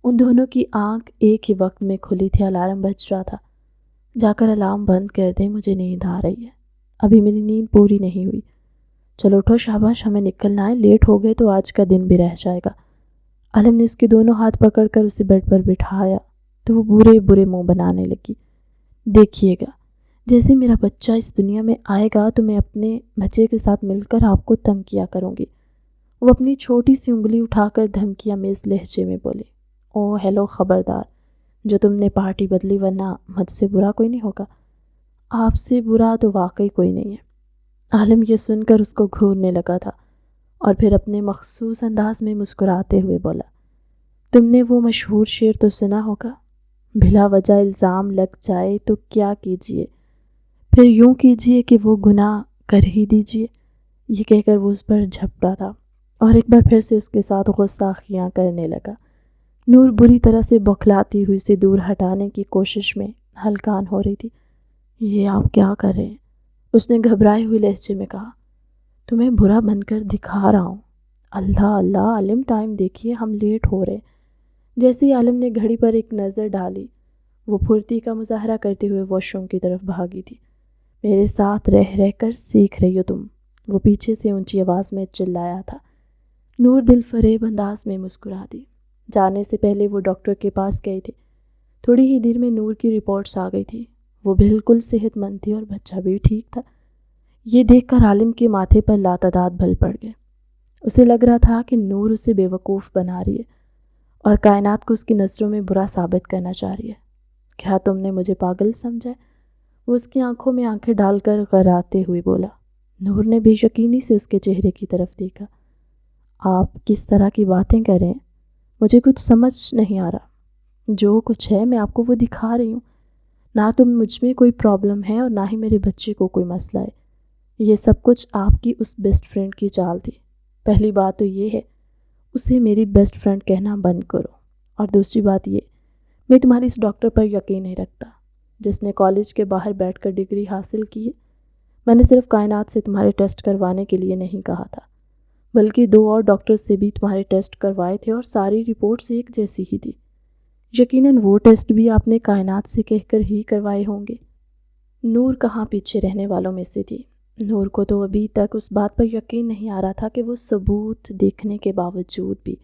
ان دونوں کی آنکھ ایک ہی وقت میں کھلی تھی۔ الارم بج رہا تھا۔ جا کر الارم بند کر دیں، مجھے نیند آ رہی ہے، ابھی میری نیند پوری نہیں ہوئی۔ چلو اٹھو شاباش، ہمیں نکلنا ہے، لیٹ ہو گئے تو آج کا دن بھی رہ جائے گا۔ عالم نے اس کے دونوں ہاتھ پکڑ کر اسے بیڈ پر بٹھایا تو وہ برے برے منہ بنانے لگی۔ دیکھیے گا، جیسے میرا بچہ اس دنیا میں آئے گا تو میں اپنے بچے کے ساتھ مل کر آپ کو تنگ کیا کروں گی۔ وہ اپنی چھوٹی سی انگلی اٹھا کر دھمکیاں میز لہجے میں بولے۔ او ہیلو، خبردار جو تم نے پارٹی بدلی، ورنہ مجھ سے برا کوئی نہیں ہوگا۔ آپ سے برا تو واقعی کوئی نہیں ہے۔ عالم یہ سن کر اس کو گھورنے لگا تھا اور پھر اپنے مخصوص انداز میں مسکراتے ہوئے بولا، تم نے وہ مشہور شعر تو سنا ہوگا، بلا وجہ الزام لگ جائے تو کیا کیجیے، پھر یوں کیجیے کہ وہ گناہ کر ہی دیجیے۔ یہ کہہ کر وہ اس پر جھپٹا تھا اور ایک بار پھر سے اس کے ساتھ گستاخیاں کرنے لگا۔ نور بری طرح سے بوکھلاتی ہوئی اسے دور ہٹانے کی کوشش میں ہلکان ہو رہی تھی۔ یہ آپ کیا کر رہے ہیں؟ اس نے گھبرائے ہوئے لہجے میں کہا۔ تمہیں برا بن کر دکھا رہا ہوں۔ اللہ اللہ عالم، ٹائم دیکھیے، ہم لیٹ ہو رہے۔ جیسے ہی عالم نے گھڑی پر ایک نظر ڈالی، وہ پھرتی کا مظاہرہ کرتے ہوئے واش روم کی طرف بھاگی تھی۔ میرے ساتھ رہ رہ کر سیکھ رہی ہو تم، وہ پیچھے سے اونچی آواز میں چلایا تھا۔ نور دل فریب انداز میں مسکرا دی۔ جانے سے پہلے وہ ڈاکٹر کے پاس گئے تھے۔ تھوڑی ہی دیر میں نور کی رپورٹس آ گئی تھی۔ وہ بالکل صحت مند تھی اور بچہ بھی ٹھیک تھا۔ یہ دیکھ کر عالم کے ماتھے پر لاتعداد بل پڑ گئے۔ اسے لگ رہا تھا کہ نور اسے بے وقوف بنا رہی ہے اور کائنات کو اس کی نظروں میں برا ثابت کرنا چاہ رہی ہے۔ کیا تم نے مجھے پاگل سمجھا؟ وہ اس کی آنکھوں میں آنکھیں ڈال کر غراتے ہوئے بولا۔ نور نے بے یقینی سے اس کے چہرے کی طرف دیکھا۔ آپ کس طرح کی باتیں کر رہے ہیں؟ مجھے کچھ سمجھ نہیں آ رہا۔ جو کچھ ہے میں آپ کو وہ دکھا رہی ہوں۔ نہ تو مجھ میں کوئی پرابلم ہے اور نہ ہی میرے بچے کو کوئی مسئلہ ہے۔ یہ سب کچھ آپ کی اس بیسٹ فرینڈ کی چال تھی۔ پہلی بات تو یہ ہے، اسے میری بیسٹ فرینڈ کہنا بند کرو، اور دوسری بات یہ، میں تمہاری اس ڈاکٹر پر یقین نہیں رکھتا جس نے کالج کے باہر بیٹھ کر ڈگری حاصل کی ہے۔ میں نے صرف کائنات سے تمہارے ٹیسٹ کروانے کے لیے نہیں کہا تھا، بلکہ 2 اور ڈاکٹر سے بھی تمہارے ٹیسٹ کروائے تھے اور ساری رپورٹس ایک جیسی ہی تھی۔ یقیناً وہ ٹیسٹ بھی آپ نے کائنات سے کہہ کر ہی کروائے ہوں گے۔ نور کہاں پیچھے رہنے والوں میں سے تھی۔ نور کو تو ابھی تک اس بات پر یقین نہیں آ رہا تھا کہ وہ ثبوت دیکھنے کے باوجود بھی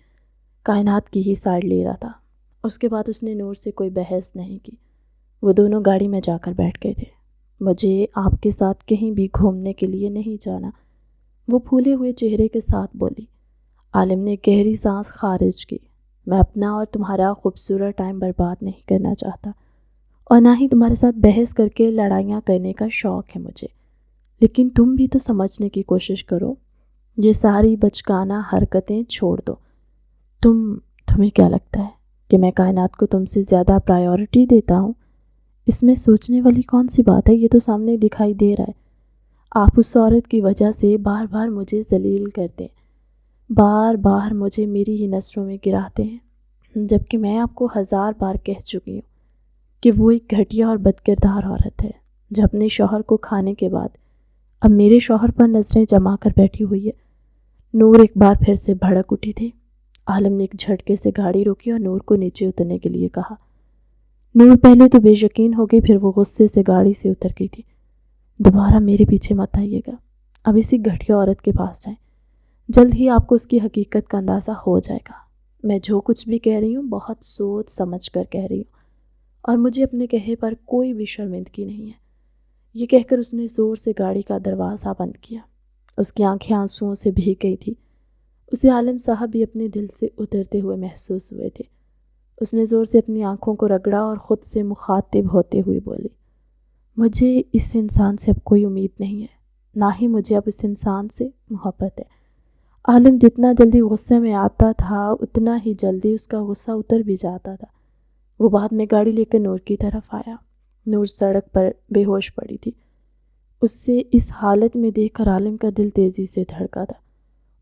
کائنات کی ہی سائڈ لے رہا تھا۔ اس کے بعد اس نے نور سے کوئی بحث نہیں کی۔ وہ دونوں گاڑی میں جا کر بیٹھ گئے تھے۔ مجھے آپ کے ساتھ کہیں بھی گھومنے کے لیے نہیں جانا، وہ پھولے ہوئے چہرے کے ساتھ بولی۔ عالم نے گہری سانس خارج کی۔ میں اپنا اور تمہارا خوبصورت ٹائم برباد نہیں کرنا چاہتا، اور نہ ہی تمہارے ساتھ بحث کر کے لڑائیاں کرنے کا شوق ہے مجھے، لیکن تم بھی تو سمجھنے کی کوشش کرو۔ یہ ساری بچکانہ حرکتیں چھوڑ دو۔ تمہیں کیا لگتا ہے کہ میں کائنات کو تم سے زیادہ پرائیورٹی دیتا ہوں؟ اس میں سوچنے والی کون سی بات ہے؟ یہ تو سامنے دکھائی دے رہا ہے۔ آپ اس عورت کی وجہ سے بار بار مجھے ذلیل کرتے ہیں، بار بار مجھے میری ہی نظروں میں گراتے ہیں، جبکہ میں آپ کو 1000 بار کہہ چکی ہوں کہ وہ ایک گھٹیا اور بدکردار عورت ہے جو اپنے شوہر کو کھانے کے بعد اب میرے شوہر پر نظریں جما کر بیٹھی ہوئی ہے۔ نور ایک بار پھر سے بھڑک اٹھی تھی۔ عالم نے ایک جھٹکے سے گاڑی روکی اور نور کو نیچے اترنے کے لیے کہا۔ نور پہلے تو بے یقین ہو گئی، پھر وہ غصے سے گاڑی سے اتر گئی تھی۔ دوبارہ میرے پیچھے مت آئیے گا، اب اسی گھٹیا عورت کے پاس جائیں، جلد ہی آپ کو اس کی حقیقت کا اندازہ ہو جائے گا۔ میں جو کچھ بھی کہہ رہی ہوں بہت سوچ سمجھ کر کہہ رہی ہوں، اور مجھے اپنے کہے پر کوئی بھی شرمندگی نہیں ہے۔ یہ کہہ کر اس نے زور سے گاڑی کا دروازہ بند کیا۔ اس کی آنکھیں آنسوؤں سے بھیگ گئی تھی۔ اسے عالم صاحب بھی اپنے دل سے اترتے ہوئے محسوس ہوئے تھے۔ اس نے زور سے اپنی آنکھوں کو رگڑا اور خود سے مخاطب ہوتے ہوئے بولی، مجھے اس انسان سے اب کوئی امید نہیں ہے، نہ ہی مجھے اب اس انسان سے محبت ہے۔ عالم جتنا جلدی غصے میں آتا تھا اتنا ہی جلدی اس کا غصہ اتر بھی جاتا تھا۔ وہ بعد میں گاڑی لے کر نور کی طرف آیا۔ نور سڑک پر بے ہوش پڑی تھی۔ اسے اس حالت میں دیکھ کر عالم کا دل تیزی سے دھڑکا تھا۔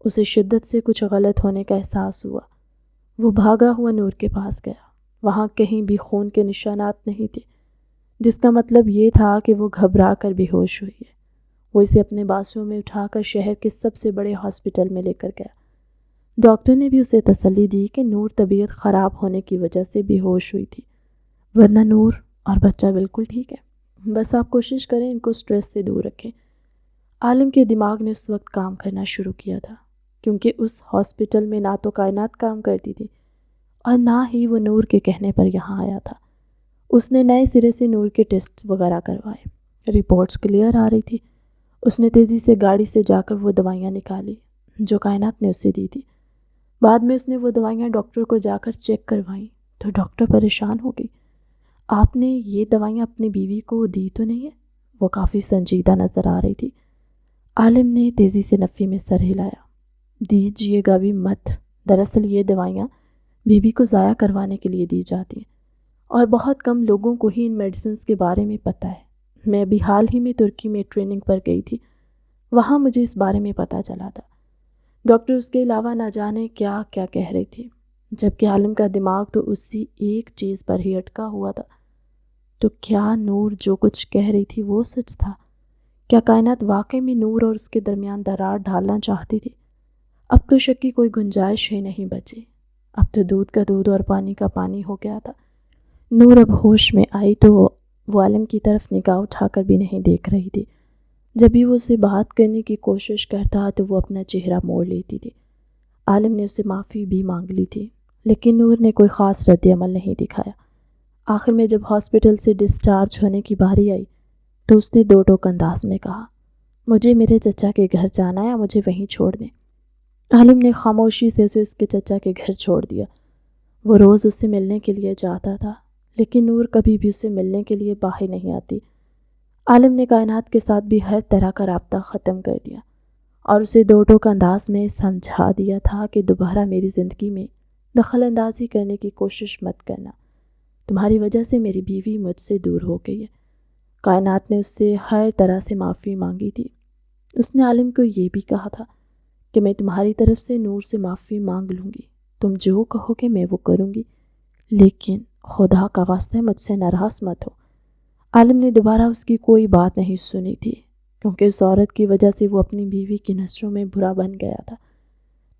اسے شدت سے کچھ غلط ہونے کا احساس ہوا۔ وہ بھاگا ہوا نور کے پاس گیا۔ وہاں کہیں بھی خون کے نشانات نہیں تھے، جس کا مطلب یہ تھا کہ وہ گھبرا کر بے ہوش ہوئی ہے۔ وہ اسے اپنے بازوؤں میں اٹھا کر شہر کے سب سے بڑے ہاسپٹل میں لے کر گیا۔ ڈاکٹر نے بھی اسے تسلی دی کہ نور طبیعت خراب ہونے کی وجہ سے بے ہوش ہوئی تھی، ورنہ نور اور بچہ بالکل ٹھیک ہے۔ بس آپ کوشش کریں ان کو سٹریس سے دور رکھیں۔ عالم کے دماغ نے اس وقت کام کرنا شروع کیا تھا، کیونکہ اس ہاسپٹل میں نہ تو کائنات کام کرتی تھی اور نہ ہی وہ نور کے کہنے پر یہاں آیا تھا۔ اس نے نئے سرے سے نور کے ٹیسٹ وغیرہ کروائے، رپورٹس کلیئر آ رہی تھی۔ اس نے تیزی سے گاڑی سے جا کر وہ دوائیاں نکالی جو کائنات نے اسے دی تھی۔ بعد میں اس نے وہ دوائیاں ڈاکٹر کو جا کر چیک کروائیں تو ڈاکٹر پریشان ہو گئی۔ آپ نے یہ دوائیاں اپنی بیوی کو دی تو نہیں ہے؟ وہ کافی سنجیدہ نظر آ رہی تھی۔ عالم نے تیزی سے نفی میں سر ہلایا۔ دیجیے گا بھی مت، دراصل یہ دوائیاں بیوی کو ضائع کروانے کے لیے دی جاتی ہیں اور بہت کم لوگوں کو ہی ان میڈیسنز کے بارے میں پتہ ہے۔ میں ابھی حال ہی میں ترکی میں ٹریننگ پر گئی تھی، وہاں مجھے اس بارے میں پتہ چلا تھا۔ ڈاکٹر اس کے علاوہ نہ جانے کیا کیا کہہ رہی تھی، جبکہ عالم کا دماغ تو اسی ایک چیز پر ہی اٹکا ہوا تھا۔ تو کیا نور جو کچھ کہہ رہی تھی وہ سچ تھا؟ کیا کائنات واقعی میں نور اور اس کے درمیان درار ڈالنا چاہتی تھی؟ اب تو شک کی کوئی گنجائش ہی نہیں بچی۔ اب تو دودھ کا دودھ اور پانی کا پانی ہو گیا تھا۔ نور اب ہوش میں آئی تو وہ عالم کی طرف نگاہ اٹھا کر بھی نہیں دیکھ رہی تھی۔ جب بھی وہ اسے بات کرنے کی کوشش کرتا تو وہ اپنا چہرہ موڑ لیتی تھی۔ عالم نے اسے معافی بھی مانگ لی تھی، لیکن نور نے کوئی خاص رد عمل نہیں دکھایا۔ آخر میں جب ہاسپٹل سے ڈسچارج ہونے کی باری آئی تو اس نے دو ٹوک انداز میں کہا، مجھے میرے چچا کے گھر جانا ہے یا مجھے وہیں چھوڑ دیں۔ عالم نے خاموشی سے اسے اس کے چچا کے گھر چھوڑ دیا۔ وہ روز اس سے ملنے کے لیے جاتا تھا، لیکن نور کبھی بھی اسے ملنے کے لیے باہر نہیں آتی۔ عالم نے کائنات کے ساتھ بھی ہر طرح کا رابطہ ختم کر دیا اور اسے دو ٹوک انداز میں سمجھا دیا تھا کہ دوبارہ میری زندگی میں دخل اندازی کرنے کی کوشش مت کرنا۔ تمہاری وجہ سے میری بیوی مجھ سے دور ہو گئی ہے۔ کائنات نے اس سے ہر طرح سے معافی مانگی تھی۔ اس نے عالم کو یہ بھی کہا تھا کہ میں تمہاری طرف سے نور سے معافی مانگ لوں گی، تم جو کہو گے میں وہ کروں گی، لیکن خدا کا واسطہ مجھ سے ناراض مت ہو۔ عالم نے دوبارہ اس کی کوئی بات نہیں سنی تھی، کیونکہ اس عورت کی وجہ سے وہ اپنی بیوی کی نظروں میں برا بن گیا تھا۔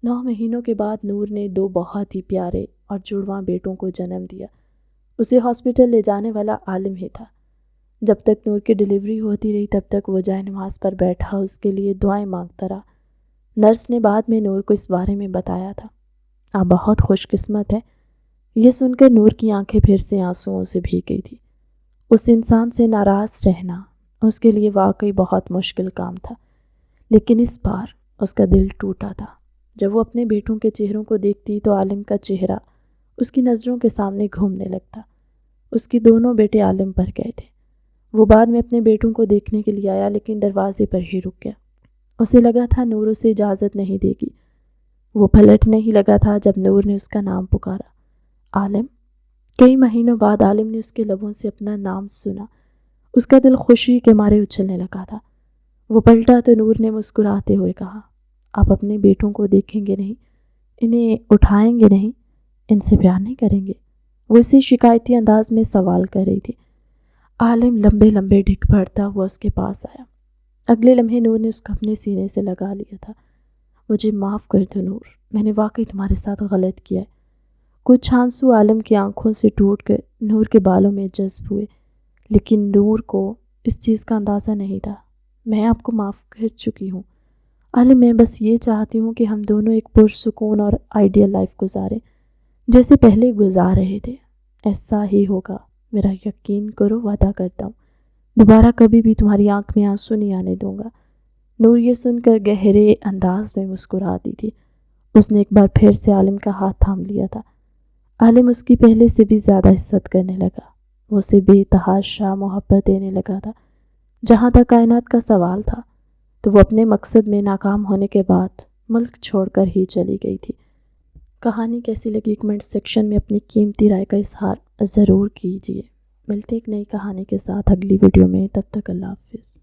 9 مہینوں کے بعد نور نے 2 بہت ہی پیارے اور جڑواں بیٹوں کو جنم دیا۔ اسے ہاسپٹل لے جانے والا عالم ہی تھا۔ جب تک نور کی ڈیلیوری ہوتی رہی تب تک وہ جائے نماز پر بیٹھا اس کے لیے دعائیں مانگتا رہا۔ نرس نے بعد میں نور کو اس بارے میں بتایا تھا۔ آپ بہت خوش قسمت ہیں۔ یہ سن کر نور کی آنکھیں پھر سے آنسوؤں سے بھیگ گئی تھی۔ اس انسان سے ناراض رہنا اس کے لیے واقعی بہت مشکل کام تھا، لیکن اس بار اس کا دل ٹوٹا تھا۔ جب وہ اپنے بیٹوں کے چہروں کو دیکھتی تو عالم کا چہرہ اس کی نظروں کے سامنے گھومنے لگتا۔ اس کے دونوں بیٹے عالم پر گئے تھے۔ وہ بعد میں اپنے بیٹوں کو دیکھنے کے لیے آیا، لیکن دروازے پر ہی رک گیا۔ اسے لگا تھا نور اسے اجازت نہیں دے گی۔ وہ پلٹنے ہی لگا تھا جب نور نے اس کا نام پکارا، عالم۔ کئی مہینوں بعد عالم نے اس کے لبوں سے اپنا نام سنا۔ اس کا دل خوشی کے مارے اچھلنے لگا تھا۔ وہ پلٹا تو نور نے مسکراتے ہوئے کہا، آپ اپنے بیٹوں کو دیکھیں گے نہیں، انہیں اٹھائیں گے نہیں، ان سے پیار نہیں کریں گے؟ وہ اسی شکایتی انداز میں سوال کر رہی تھی۔ عالم لمبے لمبے ڈھک بھرتا ہوا اس کے پاس آیا۔ اگلے لمحے نور نے اس کو اپنے سینے سے لگا لیا تھا۔ مجھے معاف کر دو نور، میں نے واقعی تمہارے ساتھ غلط کیا ہے۔ کچھ آنسو عالم کی آنکھوں سے ٹوٹ کر نور کے بالوں میں جذب ہوئے، لیکن نور کو اس چیز کا اندازہ نہیں تھا۔ میں آپ کو معاف کر چکی ہوں عالم، میں بس یہ چاہتی ہوں کہ ہم دونوں ایک پرسکون اور آئیڈیل لائف گزاریں جیسے پہلے گزار رہے تھے۔ ایسا ہی ہوگا، میرا یقین کرو، وعدہ کرتا ہوں دوبارہ کبھی بھی تمہاری آنکھ میں آنسو نہیں آنے دوں گا۔ نور یہ سن کر گہرے انداز میں مسکراتی تھی۔ اس نے ایک بار پھر سے عالم کا ہاتھ تھام لیا تھا۔ عالم اس کی پہلے سے بھی زیادہ عزت کرنے لگا۔ وہ اسے بے تحاشا محبت دینے لگا تھا۔ جہاں تک کائنات کا سوال تھا تو وہ اپنے مقصد میں ناکام ہونے کے بعد ملک چھوڑ کر ہی چلی گئی تھی۔ کہانی کیسی لگی کمنٹ سیکشن میں اپنی قیمتی رائے کا اظہار ضرور کیجیے۔ ملتے ایک نئی کہانی کے ساتھ اگلی ویڈیو میں، تب تک اللہ حافظ۔